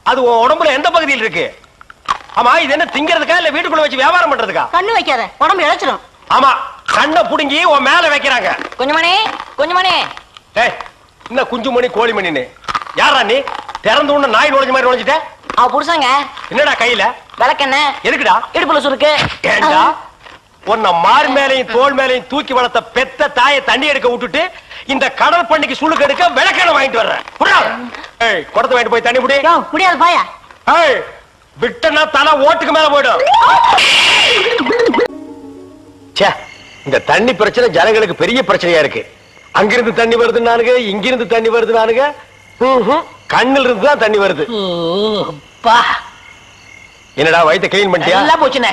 அது உன் உடம்புல எந்த பகுதியில் இருக்கு? ஆமா, இது என்ன திங்கிறதுக்கா இல்ல வீட்டுக்குள்ள வச்சு வியாபாரம் பண்றதுக்கா? கண்ணு வைக்காத, உடம்பு இழைச்சிடும். ஆமா, கண்ணை புடுங்கி உன் மேல வைக்கிறாங்க. கொஞ்சமணி கொஞ்சமணி. ஏய், என்ன குஞ்சு மணி கோழி மணின்னு? யாரா நீ? திறந்து உடனே நாய் நுழைஞ்ச மாதிரி நுழைஞ்சிட்ட? அவ புருஷங்க. என்னடா கையில? விளக்கெண்ண. எதுக்குடா? இடுப்புல சுருக்கு. ஏண்டா உன்னை மார் மேலையும் தோல் மேலையும் தூக்கி வளர்த்த பெத்த தாயை தண்ணி எடுக்க விட்டுட்டு இந்த கடல் பண்ணிக்கு சுளுக்கு எடுக்க விளக்கெண்ண வாங்கிட்டு வர்றேன். ஏய், குடத்தை வாங்கிட்டு போய் தண்ணி புடி. முடியாது பாயா. ஏய், விட்டனா தலை ஓட்டுக்கு மேல போயிடும். ச்சே, இந்த தண்ணி பிரச்சனை ஜனங்களுக்கு பெரிய பிரச்சனையா இருக்கு. அங்கிருந்து தண்ணி வருது நானுங்க, இங்கிருந்து தண்ணி வருது நானுங்க. கண்ணில் இருந்து தான் தண்ணி வருது. என்னடா வயித்தை கிளீன் பண்ணிட்டியா? எல்லாம் போச்சுனே.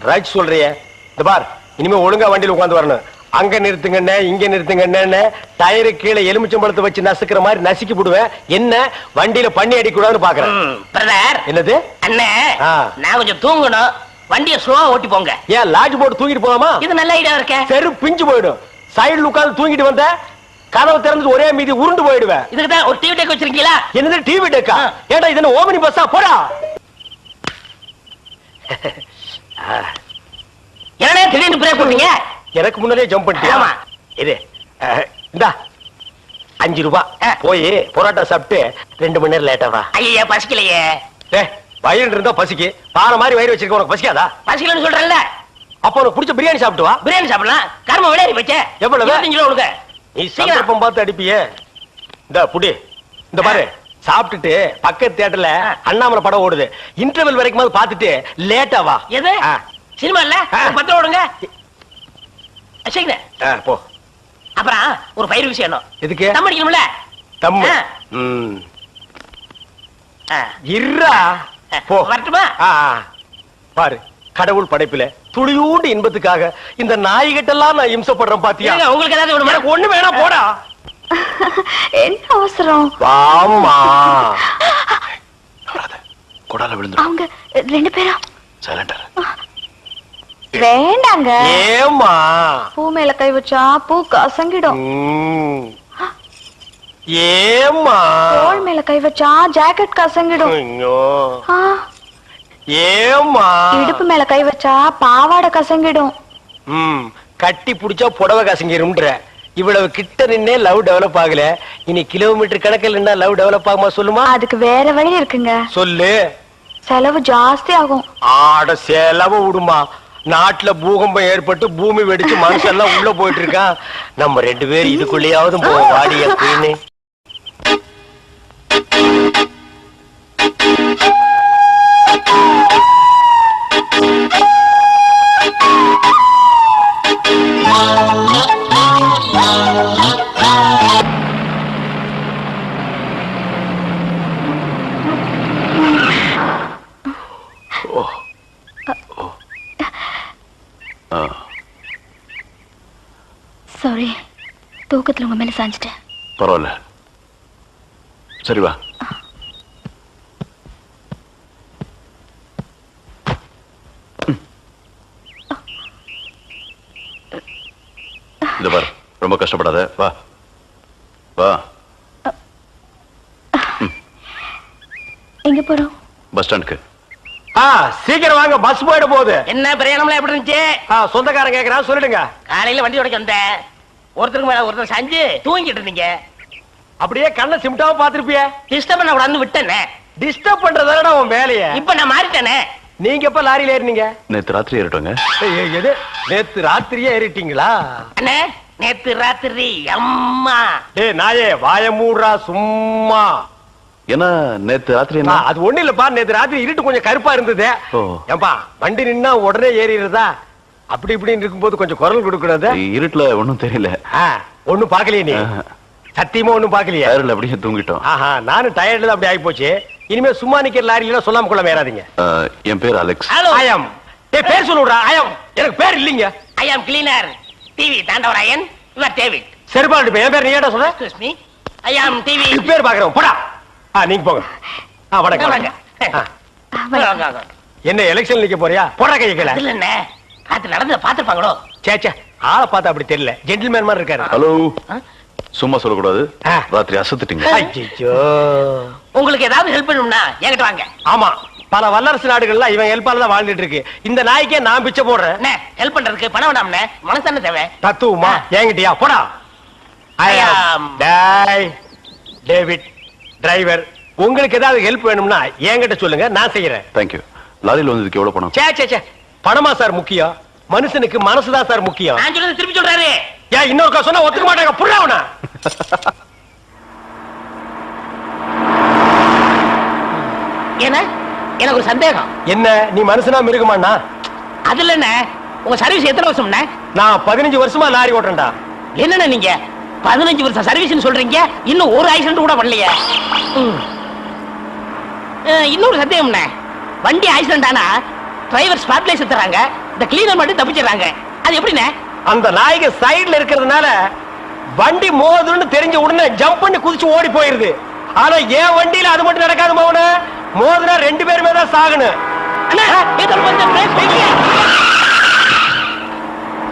ரைட் சொல்றியே. இந்த பார், இனிமே ஒழுங்கா வண்டியில உட்கார்ந்து வரணும். அங்க நிறுத்துங்கண்ணே, இங்க நிறுத்துங்கண்ணே, டயரு கீழே எலுமிச்சம்பழத்தை வச்சு நசுக்கிற மாதிரி நசுக்கி போடுவேன். என்ன வண்டியில பண்ணி அடிக்க கூடாதுன்னு பாக்குறேன். பிரதர். என்னது? அண்ணே, நான் கொஞ்சம் தூங்கணும். வண்டியை ஸ்லோவா ஓட்டி போங்க. ஏன் லாட்ஜ் போட்டு தூங்கிட்டு போலாமா? இது நல்ல ஐடியா இருக்க. செரு பிஞ்சு போயிடும். சைடுல உட்கார்ந்து தூங்கிட்டு வந்த கதவை திறந்து ஒரே மீதி உருண்டு போயிடுவேன். இதுக்கு தான் ஒரு டிவி டெக் வச்சிருக்கீங்களா? என்னது டிவி டெக்கா? ஏண்டா இது என்ன ஓமனி பஸ்ஸா? போடா. என்னடா திடீர்னு பிரேக் போட்டீங்க? எனக்கு முன்னாலே ஜம்ப் பண்ணிட்டியா? ஆமா. இது இந்தா 5 ரூபாய். போய் பரோட்டா சாப்பிட்டு 2 மணி நேரம் லேட்டா வா. ஐயா பசிக்கலையே. வயிறு இருந்தா பசிக்கு. பாறை மாதிரி வயிறு வச்சிருக்க உனக்கு பசிக்காதா? பசிக்கலன்னு சொல்றேன்ல. அப்ப உனக்கு பிடிச்ச பிரியாணி சாப்பிட்டு வா. பிரியாணி சாப்பிடலாம். கர்ம விளையாடி போச்சே. எவ்வளவு? 25 கிலோ கொடுங்க. நீ சந்தர்ப்பம் பார்த்து அடிப்பியே. இந்த புடி. இந்த பாரு, சாப்பிட்டுட்டு பக்கத்து தியேட்டர்ல அண்ணாமலை படம் ஓடுது. இன்டர்வல் வரைக்கும் பார்த்துட்டு லேட்டா வா. எது சினிமா இல்ல? 10 ரூபா கொடுங்க. சீக்கிரம் போ. அப்புறம் ஒரு பயிர் விஷயம். எதுக்கு? தம் அடிக்கணும்ல. தம்மு. இருடா. போ. வரட்டுமா? பாரு, கடவுள் படைப்பில துளியூண்டு இன்பத்துக்காக இந்த நாய்கிட்டெல்லாம் நான் இம்சப்படுறேன் பாத்தியா? உங்களுக்கு ஏதாவது ஒண்ணு வேணாம், போடா. என்ன அவசரம்? வாமா. கொடால விழுந்து. அவங்க 2 பேரும் சைலண்டர். வேண்டாங்க. ஏமா? பூ மேல கை வச்சா பூ கசங்கிடும். ஏமா? தோள் மேல கை வச்சா ஜாக்கெட் கசங்கிடும். ஏமா? இடுப்பு மேல கை வச்சா பாவாடை கசங்கிடும். கட்டி புடிச்சா புடவை கசங்கிரும்ன்ற. இவ்வளவு கிட்ட நின்னே லவ் டெவலப் ஆகல. இனி கிலோமீட்டர் கணக்கில் நின்னா லவ் டெவலப் ஆகுமா சொல்லுமா? அதுக்கு வேற வழி இருக்குங்க. சொல்லு. செலவு ஜாஸ்தி ஆகும். ஆட செலவு விடுமா. நாட்டுல பூகம்பம் ஏற்பட்டு பூமி வெடிச்சு மனுஷன் எல்லாம் உள்ள போயிட்டு இருக்கான். நம்ம 2 பேரும் இதுக்குள்ளேயாவது போவோம். வாடி அப்படின்னு. சாரி, தூக்கத்துல உங்க மேல சாஞ்சிட்டேன். பரவாயில்ல, சரி வா. இந்த பார், ரொம்ப கஷ்டப்படாத, வா. வா. எங்க போறோம்? பஸ் ஸ்டாண்டுக்கு. சீக்கிரம் வாங்க, பஸ் போயிட போகுது. என்ன பிரயாணம்லாம் எப்படி இருந்துச்சு? சொந்தக்காரன் கேக்குறான், சொல்லிடுங்க. காலையில வண்டி உடைக்க வந்தேன். ஒருத்தருக்கு மேல ஒருத்தர் சாஞ்சு தூங்கிட்டு இருந்தீங்க. அப்படியே கண்ணை சிமிட்டாம பாத்துருப்பிய. டிஸ்டர்ப் பண்ண கூடாதுன்னு விட்டேனே. டிஸ்டர்ப் பண்றதானடா உன் வேலைய. இப்ப நான் மாறிட்டேனே. நீங்க எப்ப லாரியில ஏறினீங்க? நேத்து ராத்திரி ஏறிட்டோங்க. எது நேத்து ராத்திரியே ஏறிட்டீங்களா? அண்ணே நேத்து ராத்திரி அம்மா. டேய் நாயே வாய மூடுறா சும்மா. ஏன்னா நேத்து ராத்திரி என்ன? அது ஒண்ணு இல்லப்பா, நேத்து ராத்திரி இருட்டு கொஞ்சம் கருப்பா இருந்தது. ஏன்பா வண்டி நின்னா உடனே ஏறிடுறதா? அப்படி இப்படின்னு இருக்கும்போது கொஞ்சம் குரல் கொடுக்கறது. இருட்டுல ஒண்ணும் தெரியல. ஒண்ணும் பாக்கலையே நீ? சத்தியமா ஒண்ணும் பாக்கலையா? அப்படியே தூங்கிட்டோம். நானும் டயர்ட்ல அப்படி ஆகி போச்சு. இனிமே சும்மா நிக்கிற லாரியில சொல்லாம கொள்ள மேறாதீங்க. என் பேர் அலெக்ஸ். ஹலோ ஐயம். டேய் பேர் சொல்லுடா. ஐயம். எனக்கு பேர் இல்லீங்க. I am cleaner. TV Thandavarayan. Your David. சரிபாடு என் பேர் நீ ஏடா சொல்ற? Excuse me. I am TV. பேர் பாக்குறோம் போடா. நீங்க போங்க. வணக்கம். வாங்க. என்ன எலெக்ஷன் நிக்க போறியா? போடா கைய கீழ. இல்ல அண்ணே. ராத்திரி நடந்து பாத்துப்பாங்களோ? சேச்சே ஆளை பார்த்தா அப்படி தெரியல. ஜென்டில்மேன் மாதிரி இருக்காரு. ஹலோ. சும்மா சொல்லக்கூடாது. ராத்திரி அசத்துட்டீங்க. ஐயோ. உங்களுக்கு ஏதாவது ஹெல்ப் பண்ணணும்னா என்கிட்ட வாங்க. ஆமா, பல வல்லரசு நாடுகள்ல இவன் ஹெல்ப்பால தான் வாழ்ந்துட்டு இருக்கு. இந்த நாய்க்கே நான் பிச்சை போடுறேன். அண்ணே ஹெல்ப் பண்றதுக்கு பணம் வேணாம்ண்ணே, மனசான தேவை. தத்துவமா என்கிட்டயா? போடா. டேய் டேவிட் டிரைவர், உங்களுக்கு ஏதாவது ஹெல்ப் வேணும்னா என்கிட்ட சொல்லுங்க, நான் செய்யறேன். தேங்க்யூ. லாரியில் வந்ததுக்கு எவ்வளவு பணம்? சே பணமா சார் முக்கியம்? மனுஷனுக்கு மனசுதான் சார் முக்கியம். நான் சொல்றது திருப்பி சொல்றாரு. ஏன் இன்னொருக்கா சொன்னா ஒத்துக்க மாட்டாங்க. புரியவனா? ஏன்னா எனக்கு ஒரு சந்தேகம். என்ன நீ மனுஷனா மிருகமாண்ணா? அதுல என்ன உங்க சர்வீஸ் எத்தனை வருஷம்ண்ணே? நான் 15 வருஷமா லாரி ஓட்டுறேன்டா. என்னண்ணே நீங்க 15 வருஷம் சர்வீஸ் சொல்றீங்க, இன்னும் ஒரு ஆக்சிடென்ட் கூட பண்ணலையே. இன்னொரு சந்தேகம்ண்ணே, வண்டி ஆக்சிடென்ட் ஆனா டிரைவர் ஸ்பாட்லைஸ் தராங்க, இந்த கிளீனர் மட்டும் தப்பிச்சிடறாங்க. அது எப்படிண்ணே? அந்த நாய்க்கு சைடுல இருக்கிறதுனால வண்டி மோதுன்னு தெரிஞ்ச உடனே ஜம்ப் பண்ணி குதிச்சு ஓடி போயிருது. ஆனா என் வண்டியில அது மட்டும் நடக்காது மோன. மோதுனா 2 பேருமே தான் சாகணும்.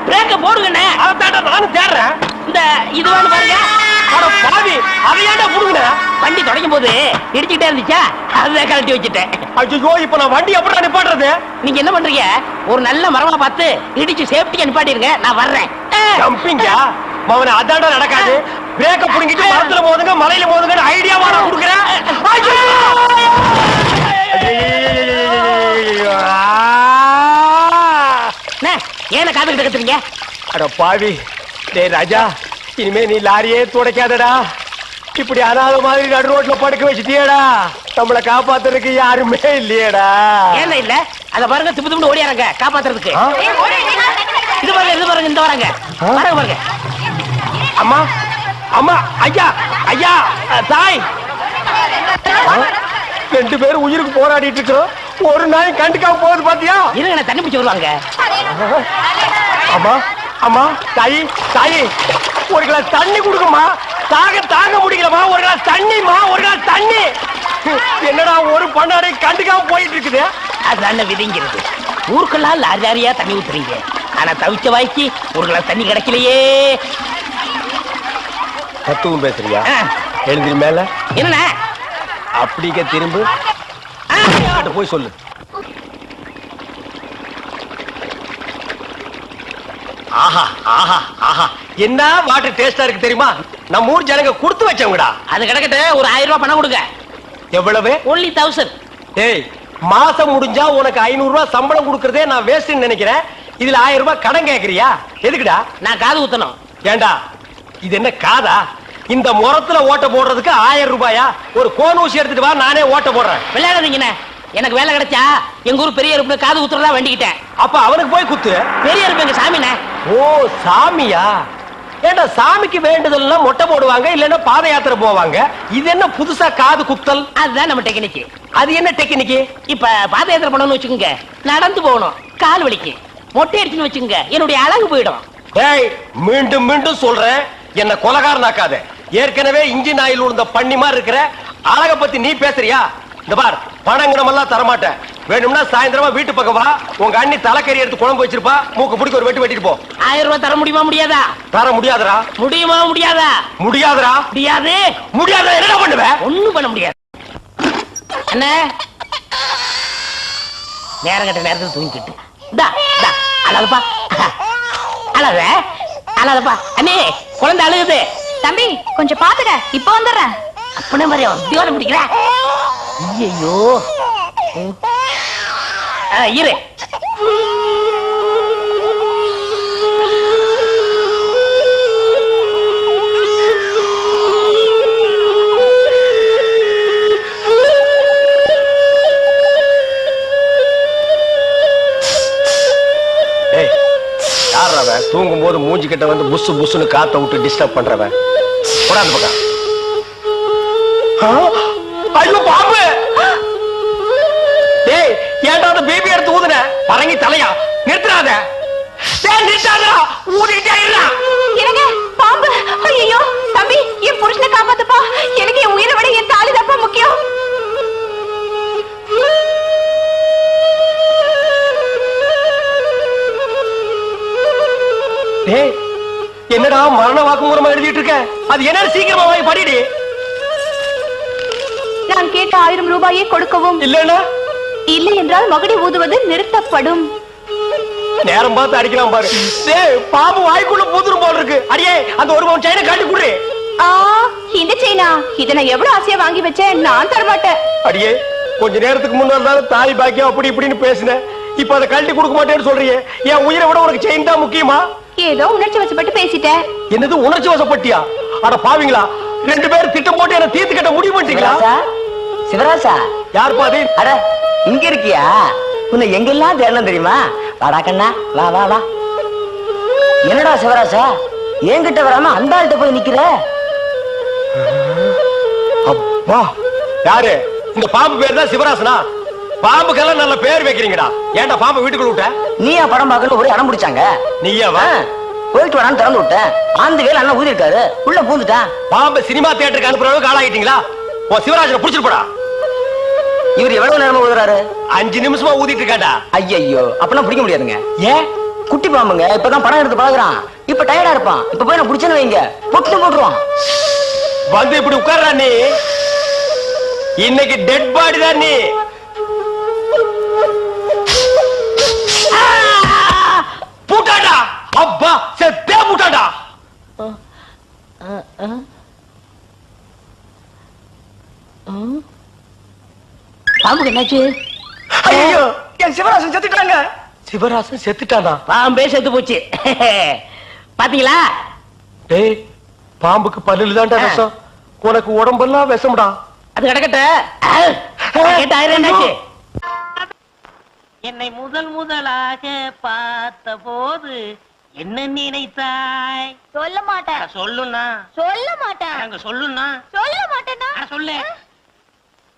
பிரேக்க போடுங்கண்ணே. அதான்டா நானும் தேடுறேன். இந்த இது வேணும் பாருங்க. அட பாவி, அதையாண்டா புடுங்கன? வண்டி தொடங்கும் போது இடிச்சுக்கிட்டே இருந்துச்சா, அதுதான் கழட்டி வச்சுட்டேன். ஐயோ, இப்ப நான் வண்டி எப்படி நிப்பாட்டுறது? நீங்க என்ன பண்றீங்க, ஒரு நல்ல மரமா பார்த்து இடிச்சு சேஃப்டியா நிப்பாட்டிருங்க, நான் வர்றேன். ஜம்பிங்கா மவனே, அதான்டா நடக்காது. பிரேக்க புடுங்கிட்டு மரத்துல மோதுங்க, மலையில மோதுங்க ஐடியாவா நான் கொடுக்குறேன். ஏன காதுகிட்ட கத்துறீங்க? அட பாவி, டேய் ராஜா, இனிமே நீ லாரியே துடைக்காதடா. இப்படி அனாத மாதிரி நடு ரோட்ல படுக்க வச்சுட்டியடா. நம்மளை காப்பாத்துறதுக்கு யாருமே இல்லையடா. ஏன் இல்ல? அத பாருங்க, திப்பு திப்பு ஓடியாரங்க காப்பாத்துறதுக்கு. இது பாருங்க, இது பாருங்க, இந்த வராங்க பாருங்க பாருங்க. அம்மா அம்மா, ஐயா ஐயா, தாய், 2 பேரும் உயிருக்கு போராடிட்டு இருக்கிறோம். ஒரு நாய் கண்டுக்காம போகுது பாத்தியா? இருங்க, நான் தண்ணி பிடிச்சு வருவாங்க. அம்மா அம்மா, தாயி தாயி, ஒரு கிளாஸ் தண்ணி கொடுக்கமா. தாங்க முடியலமா. ஒரு கிளாஸ் தண்ணிமா, ஒரு கிளாஸ் தண்ணி. என்னடா ஒரு பண்ணாடை கண்டுக்காம போயிட்டு இருக்குது. அதுதான் விதிங்கிறது. ஊருக்கெல்லாம் லாரி லாரியா தண்ணி ஊத்துறீங்க, ஆனா தவிச்ச வாய்க்கு ஒரு கிளாஸ் தண்ணி கிடைக்கலையே. தத்துவம் பேசுறியா? எழுந்திரி மேல. என்ன அப்படிக்க திரும்ப போய் சொல்லு. ஆஹா ஆஹா ஆஹா, என்ன வாட்டர் டேஸ்டா இருக்கு தெரியுமா? நம்ம ஊர் ஜனங்க கொடுத்து வச்சவங்கடா. அது கிடக்கட்டு, ஒரு 1000 ரூபாய் பணம் கொடுங்க. எவ்வளவு? only 1000. ஏய், மாசம் முடிஞ்சா உனக்கு 500 ரூபாய் சம்பளம் கொடுக்கறதே நான் வேஸ்ட்னு நினைக்கிறேன். இதுல 1000 ரூபாய் கடன் கேக்குறியா? எதுக்குடா? நான் காது ஊத்தணும். ஏண்டா இது என்ன காதா? இந்த முறத்துல ஓட்ட போடுறதுக்கு 1000 ரூபாயா? ஒரு கோன் ஊசி எடுத்துட்டு வா, நானே ஓட்ட போடுறேன். விளையாடாதீங்கண்ணே, எனக்கு வேலை கிடைச்சா எங்க ஊர் பெரிய அருப்பு காது ஊத்துறதா வேண்டிக்கிட்டேன். அப்ப அவனுக்கு போய் குத்து. பெரிய அருப்பு எங்க சாமிண்ணே. ஓ சாமியா? ஏண்டா சாமிக்கு வேண்டுதல்லாம் மொட்டை போடுவாங்க, இல்லன்னா பாத யாத்திரை போவாங்க. இது என்ன புதுசா காது குத்தல்? அதுதான் நம்ம டெக்னிக். அது என்ன டெக்னிக்? இப்ப பாத யாத்திரை பண்ணணும்னு வச்சுக்கோங்க, நடந்து போகணும், கால் வலிக்கு. மொட்டை அடிச்சுன்னு வச்சுக்கோங்க, என்னுடைய அழகு போயிடும். ஏய், மீண்டும் மீண்டும் சொல்றேன், என்ன கொலகாரனாக்காத. ஏற்கனவே இன்ஜின் ஆயில் உள்ள பண்ணி மாதிரி இருக்கிற அழக பத்தி நீ பேசுறியா? இந்த பார் பணங்கணம் எல்லாம் தரமாட்டேன். வேணும்னா சாயந்தரமா வீட்டு பக்கம் வா. உங்க அண்ணி தலைக்கறி எடுத்து குழம்பு வச்சிருப்பா. மூக்கு பிடிக்க ஒரு வெட்டு வெட்டிட்டு போ. 1000 ரூபாய் தர முடியுமா முடியாதா? தர முடியாதுடா. முடியுமா முடியாதா? முடியாதுடா. முடியாது. முடியாத என்ன பண்ணுவேன்? ஒண்ணும் பண்ண முடியாது. என்ன நேரம் கட்ட நேரத்தில் தூங்கிக்கிட்டு அழகப்பா அழகப்பா அண்ணே குழந்தை அழுகுது. தம்பி கொஞ்சம் பாத்துக்க, இப்ப வந்துடுறேன். அப்பனே மாதிரி தியோரம் பிடிக்கிற. ஐயோ இரு. தூங்கும் போது மூஞ்சி கிட்ட வந்து புசு புசுன்னு காத்த விட்டு டிஸ்டர்ப் பண்றவன். போடாது பக்கம். ஐயோ பாம்பு! டேய் ஏன்டா அந்த பேபி எடுத்து ஊதுன? பரங்கி தலையா? நிறுத்துறாத. டேய் நிறுத்தாதடா. ஊதிட்டே இருடா. என்னங்க பாம்பு? ஐயோ தம்பி, என் புருஷனை காப்பாத்துப்பா. எனக்கு என் உயிரை விட என் தாலி தான்ப்பா முக்கியம். டேய் என்னடா மரண வாக்குமூலமா எழுதிட்டு இருக்க? அது என்ன சீக்கிரமா வாங்கி படிடி. நான் கேட்ட 1000 ரூபாயை கொடுக்கவும். இல்லன்னா இல்லை என்றால் மகுடி ஊதுவது நிறுத்தப்படும். நேரம் பார்த்து அடிக்கலாம் பாரு. டேய் பாம்பு வாய்க்குள்ள பூதுரும் போல இருக்கு. அடியே அந்த ஒரு பவுன் செயினை காட்டி குடு. இந்த செயினா? இத நான் எவ்வளவு ஆசையா வாங்கி வச்சேன். நான் தர மாட்டேன். அடியே கொஞ்ச நேரத்துக்கு முன்னாடி தாய் பாக்கியம் அப்படி இப்படின்னு பேசினேன். இப்ப அதை கழட்டி கொடுக்க மாட்டேன்னு சொல்றியே. என் உயிரை விட உனக்கு செயின் தான் முக்கியமா? ஏதோ உணர்ச்சி வசப்பட்டு பேசிட்டேன். என்னது உணர்ச்சி வசப்பட்டியா? அட பாவீங்களா, 2 பேரும் திட்டம் போட்டு என்ன தீர்த்து கட்ட முடிவு பண்ணிட்டீங்களா? சிவராசா யார் பாதி? அட இங்க இருக்கியா? உன்னை எங்கெல்லாம் தேடலாம் தெரியுமா? வாடா கண்ணா, வா வா வா. என்னடா சிவராசா என்கிட்ட வராம அந்த ஆள்கிட்ட போய் நிக்கிற? அப்பா யாரு? இந்த பாம்பு பேர் தான் சிவராசனா? பாம்புக்கெல்லாம் நல்ல பேர் வைக்கிறீங்கடா. ஏன்டா பாம்பு வீட்டுக்குள்ள விட்ட? நீயா படம் பார்க்கணும் ஒரே அடம் பிடிச்சாங்க. நீயா வா? போயிட்டு வரான்னு திறந்து விட்டேன். ஆந்த வேலை அண்ணா ஊதி இருக்காரு, உள்ள பூந்துட்டான். பாம்பு சினிமா தியேட்டருக்கு அனுப்புற அளவுக்கு ஆளாயிட்டீங்களா? ஓ சிவராஜனை புடிச்சிட்டு போடா. இவர் எவ்வளவு நேரமா ஊதுறாரு? 5 நிமிஷமா ஊதிட்டு இருக்காண்டா. ஐயோ அப்பனா பிடிக்க முடியாதுங்க. ஏன்? குட்டி பாம்புங்க, இப்பதான் படம் எடுத்து பழகுறான். இப்ப டயர்டா இருப்பான். இப்ப போய் நான் பிடிச்சேன்னு வைங்க, பொட்டு போட்டுருவான். வந்து இப்படி உட்கார்றா நீ. இன்னைக்கு டெட் பாடி தான் நீ. பூட்டாடா. அப்பா செத்தே பூட்டாடா. பாம்புக்கு என்னாச்சு? ஐயோ என் சிவராசன் செத்துட்டாங்க. சிவராசன் செத்துட்டானா? பாம்பே செத்து போச்சு. பாத்தீங்களா? டேய் பாம்புக்கு பல்லுல தான்டா விஷம். உனக்கு உடம்பெல்லாம் விஷம்டா. அது கிடக்கட்ட. என்னாச்சு? என்னை முதலாக பார்த்த போது என்ன நினைத்தாய்? சொல்ல மாட்டேன். சொல்லுண்ணா. சொல்ல மாட்டேன். அங்க சொல்லுண்ணா. சொல்ல மாட்டேன்னா சொல்லு.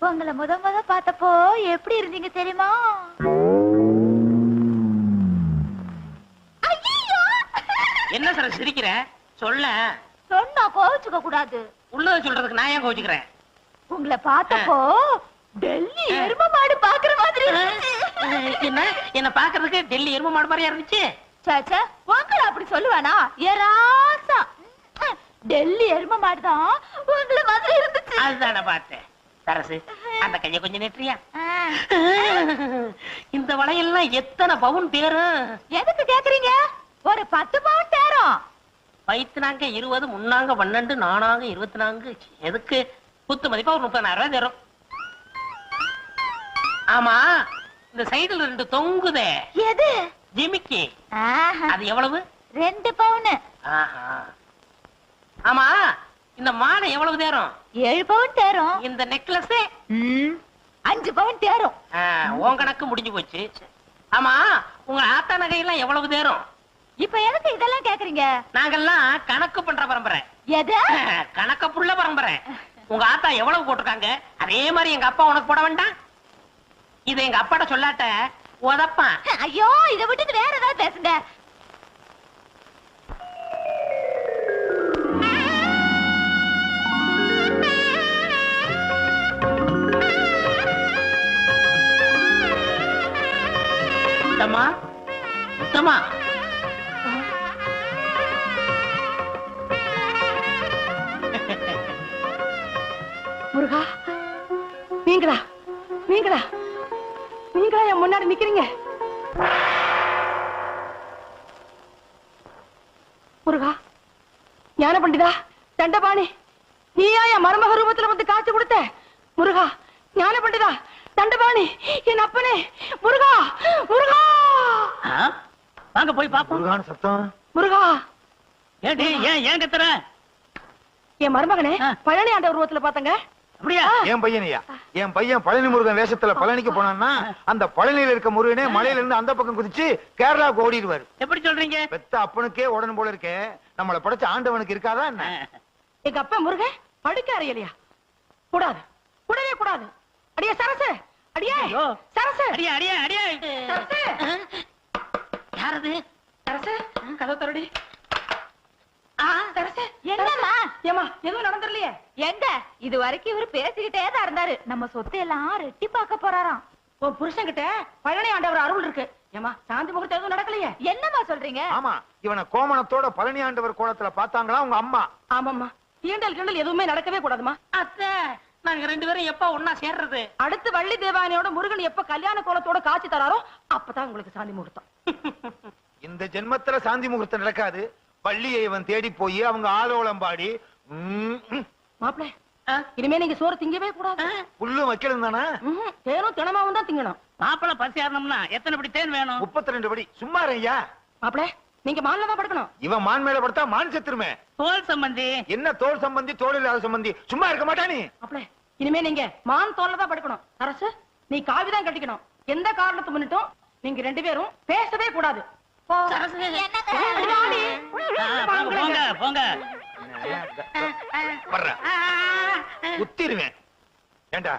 உங்களை முத பார்த்தப்போ எப்படி இருந்தீங்க தெரியுமா? என்ன சார் சிரிக்கிற? சொல்ல. சொன்னா கோவிச்சுக்க கூடாது. உள்ளத சொல்றதுக்கு நான் ஏன் கோவிச்சுக்கிறேன்? உங்களை பார்த்தப்போ டெல்லி எரும மாடு பாக்குற மாதிரி இருந்துச்சு. என்ன பாக்குறதுக்கு டெல்லி எரும மாடு மாதிரியா இருந்துச்சு? சேச்சே, உங்களை அப்படி சொல்லுவானா? ஏராசா டெல்லி எரும மாடு தான் உங்களை மாதிரி இருந்துச்சு. அதுதான பார்த்தேன். சரசு அந்த கைய கொஞ்சம் நெற்றியா? இந்த வளையெல்லாம் எத்தனை பவுன் தேரும்? எதுக்கு கேக்குறீங்க? ஒரு 10 பவுன் தேரும். வயிற்றுனாங்க 20, முன்னாங்க 12, நானாங்க 24. எதுக்கு? குத்து மதிப்பா ஒரு 30,000 ரூபாய் தரும். ஆமா இந்த சைடுல 2 தொங்குதே, எது? ஜிமிக்கி. ஆஹா. அது எவ்வளவு? 2 பவுன். ஆஹா. ஆமா இந்த மாலை எவ்வளவு தேரும்? 7 பவுன் தேரும். இந்த நெக்லஸ் 5 பவுன் தேரும். உன் கணக்கு முடிஞ்சு போச்சு. ஆமா உங்க ஆத்தா நகையெல்லாம் எவ்வளவு தேரும்? இப்ப எதுக்கு இதெல்லாம் கேக்குறீங்க? நாங்கெல்லாம் கணக்கு பண்ற பரம்பரை. எது? கணக்க புள்ள பரம்பரை. உங்க ஆத்தா எவ்வளவு போட்டிருக்காங்க அதே மாதிரி எங்க அப்பா உனக்கு போட வேண்டாம்? இதை எங்க அப்பாட்ட சொல்லாட்ட உதப்பான். ஐயோ இதை விட்டுட்டு வேற ஏதாவது பேசுங்க. முத்தம்மா முத்தம்மா முருகா நீங்களா நீங்களா நீங்களா என் முன்னாடி நிக்கிறீங்க முருகா ஞான பண்டிதா தண்டபாணி நீயா என் மருமக ரூபத்துல வந்து காட்சி கொடுத்த முருகா ஞான பண்டிதா தண்டபாணி என் அப்பனே முருகா முருகா வாங்க போய் பாப்போம் சத்தம் முருகா ஏடி ஏன் கத்துற என் மருமகனே பழனி ஆண்ட உருவத்துல பாத்தங்க அப்படியா என் பையனையா என் பையன் பழனி முருகன் வேஷத்துல பழனிக்கு போனான்னா அந்த பழனியில இருக்க முருகனே மலையில இருந்து அந்த பக்கம் குதிச்சு கேரளாவுக்கு ஓடிடுவாரு. எப்படி சொல்றீங்க? பெத்த அப்பனுக்கே உடனே போல இருக்கே, நம்மளை படைச்ச ஆண்டவனுக்கு இருக்காதா என்ன? எங்க அப்பா முருகன் படுக்க அறையலையா? கூடாது, கூடவே கூடாது. அடியே சரசு, அடியே சரசு, அடியே அடியே அடியே சரசு. யாரது? சரசு கதவு தரடி. சரசு என்னம்மா? ஏமா எதுவும் நடந்துடலையே? எங்க இது வரைக்கும் இவரு பேசிக்கிட்டே தான் இருந்தாரு. நம்ம சொத்தை எல்லாம் ரெட்டி பார்க்க போறாராம். ஓ புருஷன் கிட்ட பழனி ஆண்டவர் அருள் இருக்கு. ஏமா சாந்தி முகூர்த்தம் எதுவும் நடக்கலையே? என்னம்மா சொல்றீங்க? ஆமா, இவனை கோமணத்தோட பழனி ஆண்டவர் கோலத்துல பாத்தாங்களா உங்க அம்மா? ஆமாம்மா, ஈண்டல் கிண்டல் எதுவுமே நடக்கவே கூடாதுமா. அத்தை, நாங்க ரெண்டு பேரும் எப்ப ஒன்னா சேர்றது? அடுத்து வள்ளி தேவானையோட முருகன் எப்ப கல்யாண கோலத்தோட காட்சி தராரோ அப்பதான் உங்களுக்கு சாந்தி முகூர்த்தம். இந்த ஜென்மத்துல சாந்தி முகூர்த்தம் நடக்காது. பள்ளியை இவன் தேடி போய் அவங்க ஆலோலம் பாடி மாப்பிள இனிமே நீங்க சோறு திங்கவே கூடாது. புல்லும் வைக்கணும் தானே? தேனும் தினமாவும் தான் திங்கணும். மாப்பிள பசி ஆறணும்னா எத்தனை படி தேன் வேணும்? 32 படி. சும்மா ஐயா மாப்பிள நீங்க மான்ல தான் படுக்கணும். இவன் மான் மேல படுத்தா மான் செத்துருமே. தோல் சம்பந்தி என்ன தோல் சம்பந்தி, தோல் இல்லாத சம்பந்தி? சும்மா இருக்க மாட்டானே. மாப்பிள இனிமே நீங்க மான் தோல்ல தான் படுக்கணும். அரசு நீ காவிதான் கட்டிக்கணும். எந்த காரணத்தை முன்னிட்டும் நீங்க ரெண்டு பேரும் பேசவே கூடாது. போங்க போங்க. குத்திருவேன். ஏண்டா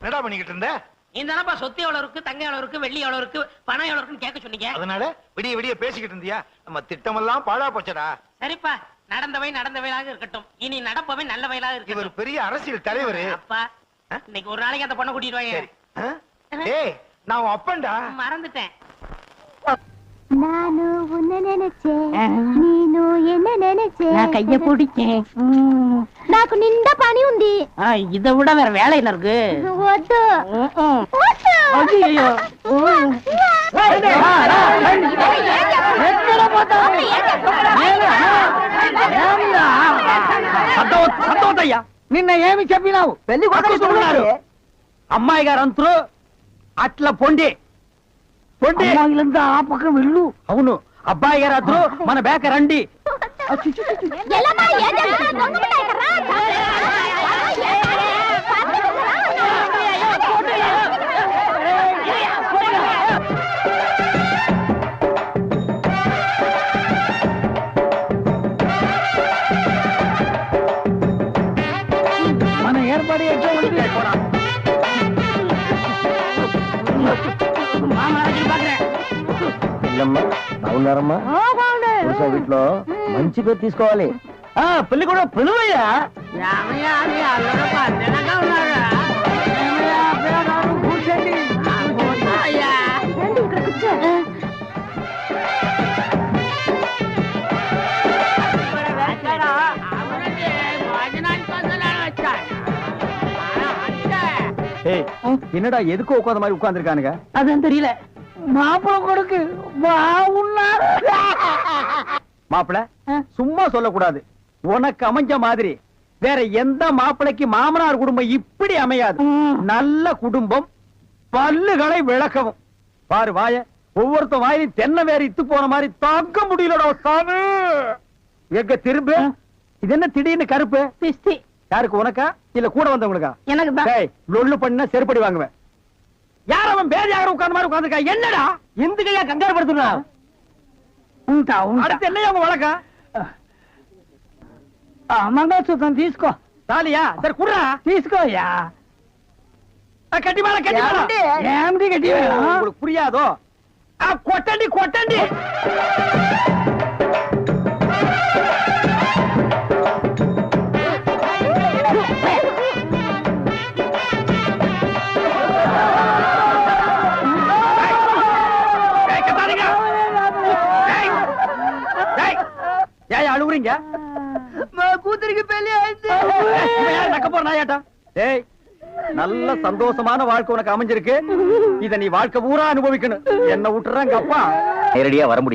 என்னடா பண்ணிக்கிட்டு இருந்த? நீ தானப்பா சொத்து எவ்வளவு இருக்கு, தங்க எவ்வளவு இருக்கு, வெள்ளி எவ்வளவு இருக்கு, பணம் எவ்வளவு இருக்குன்னு கேட்க சொன்னீங்க. அதனால விடிய விடிய பேசிக்கிட்டு இருந்தியா? நம்ம திட்டமெல்லாம் பாழா போச்சடா. சரிப்பா, நடந்தவை நடந்தவையாக இருக்கட்டும். இனி நடப்பவை நல்ல வயலாக இருக்கு. இவர் பெரிய அரசியல் தலைவர். அப்பா இன்னைக்கு ஒரு நாளைக்கு அந்த பொண்ணை கூட்டிட்டு வாங்க. ஏய் நான் உன் அப்பன்டா. மறந்துட்டேன். நானு உன்ன நினைச்சேன், நீனு என்ன நினைச்சேன். நான் கைய பிடிச்சேன். నాకు నిండా పని ఉంది. இதை விட வேற வேலை என்ன இருக்கு? వద్దు ஐயோ సంతోషయ్యా నిన్న ఏమి చెప్పినావు? పెళ్లి కొడుకున్నారు అమ్మాయి గారు అంతరు అట్లా పొండి పొండి ఆ పక్క వెళ్ళు. అవును, అబ్బాయి గారు అద్దరు మన బేక రండి. ఎల్లమ్మా ఏదన్నా దొంగముండాయి కర్రా. మన ఏర్పడి ఎట్లా ఉంది? బాగున్నారమ్మా? వీటిలో మంచి పేరు తీసుకోవాలి. పెళ్లి కూడా పిలువయ్యా. என்னடா எதுக்கு உட்காந்த மாதிரி உட்கார்ந்துருக்கானுங்க? அதான் தெரியல. மாப்பிள கொடுக்கு பாவுன்னாரு. மாப்பிள சும்மா சொல்லக்கூடாது. உனக்கு அமைஞ்ச மாதிரி வேற எந்த மாப்பிளைக்கு மாமனார் குடும்பம் இப்படி அமையாது. நல்ல குடும்பம், பல்லுகளை விளக்கவும். பாரு வாய, ஒவ்வொருத்த வாயிலும் தென்னை வேற இத்து போன மாதிரி தாக்க முடியலடா சாமி. எங்க திரும்ப இது என்ன திடீர்னு கருப்பு? பிஸ்தி. யாருக்கு, உனக்கா இல்ல கூட வந்தவங்களுக்கா? எனக்கு தான். லொள்ளு பண்ண செருப்படி வாங்குவேன். யார் அவன் பேதியாக உட்கார்ந்த மாதிரி உட்கார்ந்துருக்கா? என்னடா இந்த கையா கங்காரு படுத்துனா? அடுத்து என்னையா உங்க வழக்கம்? మంగళసూత్రం తీసుకో. తాలియా సరే కుర్రా తీసుకోయా. కట్టి మేళ కట్టి ఏమిటి కట్టి உங்களுக்கு புரியாதோ? కొట్టండి కొట్టండి. ஏன் அழுகுறீங்க? கூத்துருக்கு பெரிய இவன் யார் நக்க போற நாயாட்டா? டேய், நல்ல சந்தோஷமான வாழ்க்கை உனக்கு அமைஞ்சிருக்கு. இத நீ வாழ்க்கை பூரா அனுபவிக்கணும். என்ன விட்டுறாங்க அப்பா. நேரடியா வர முடியல.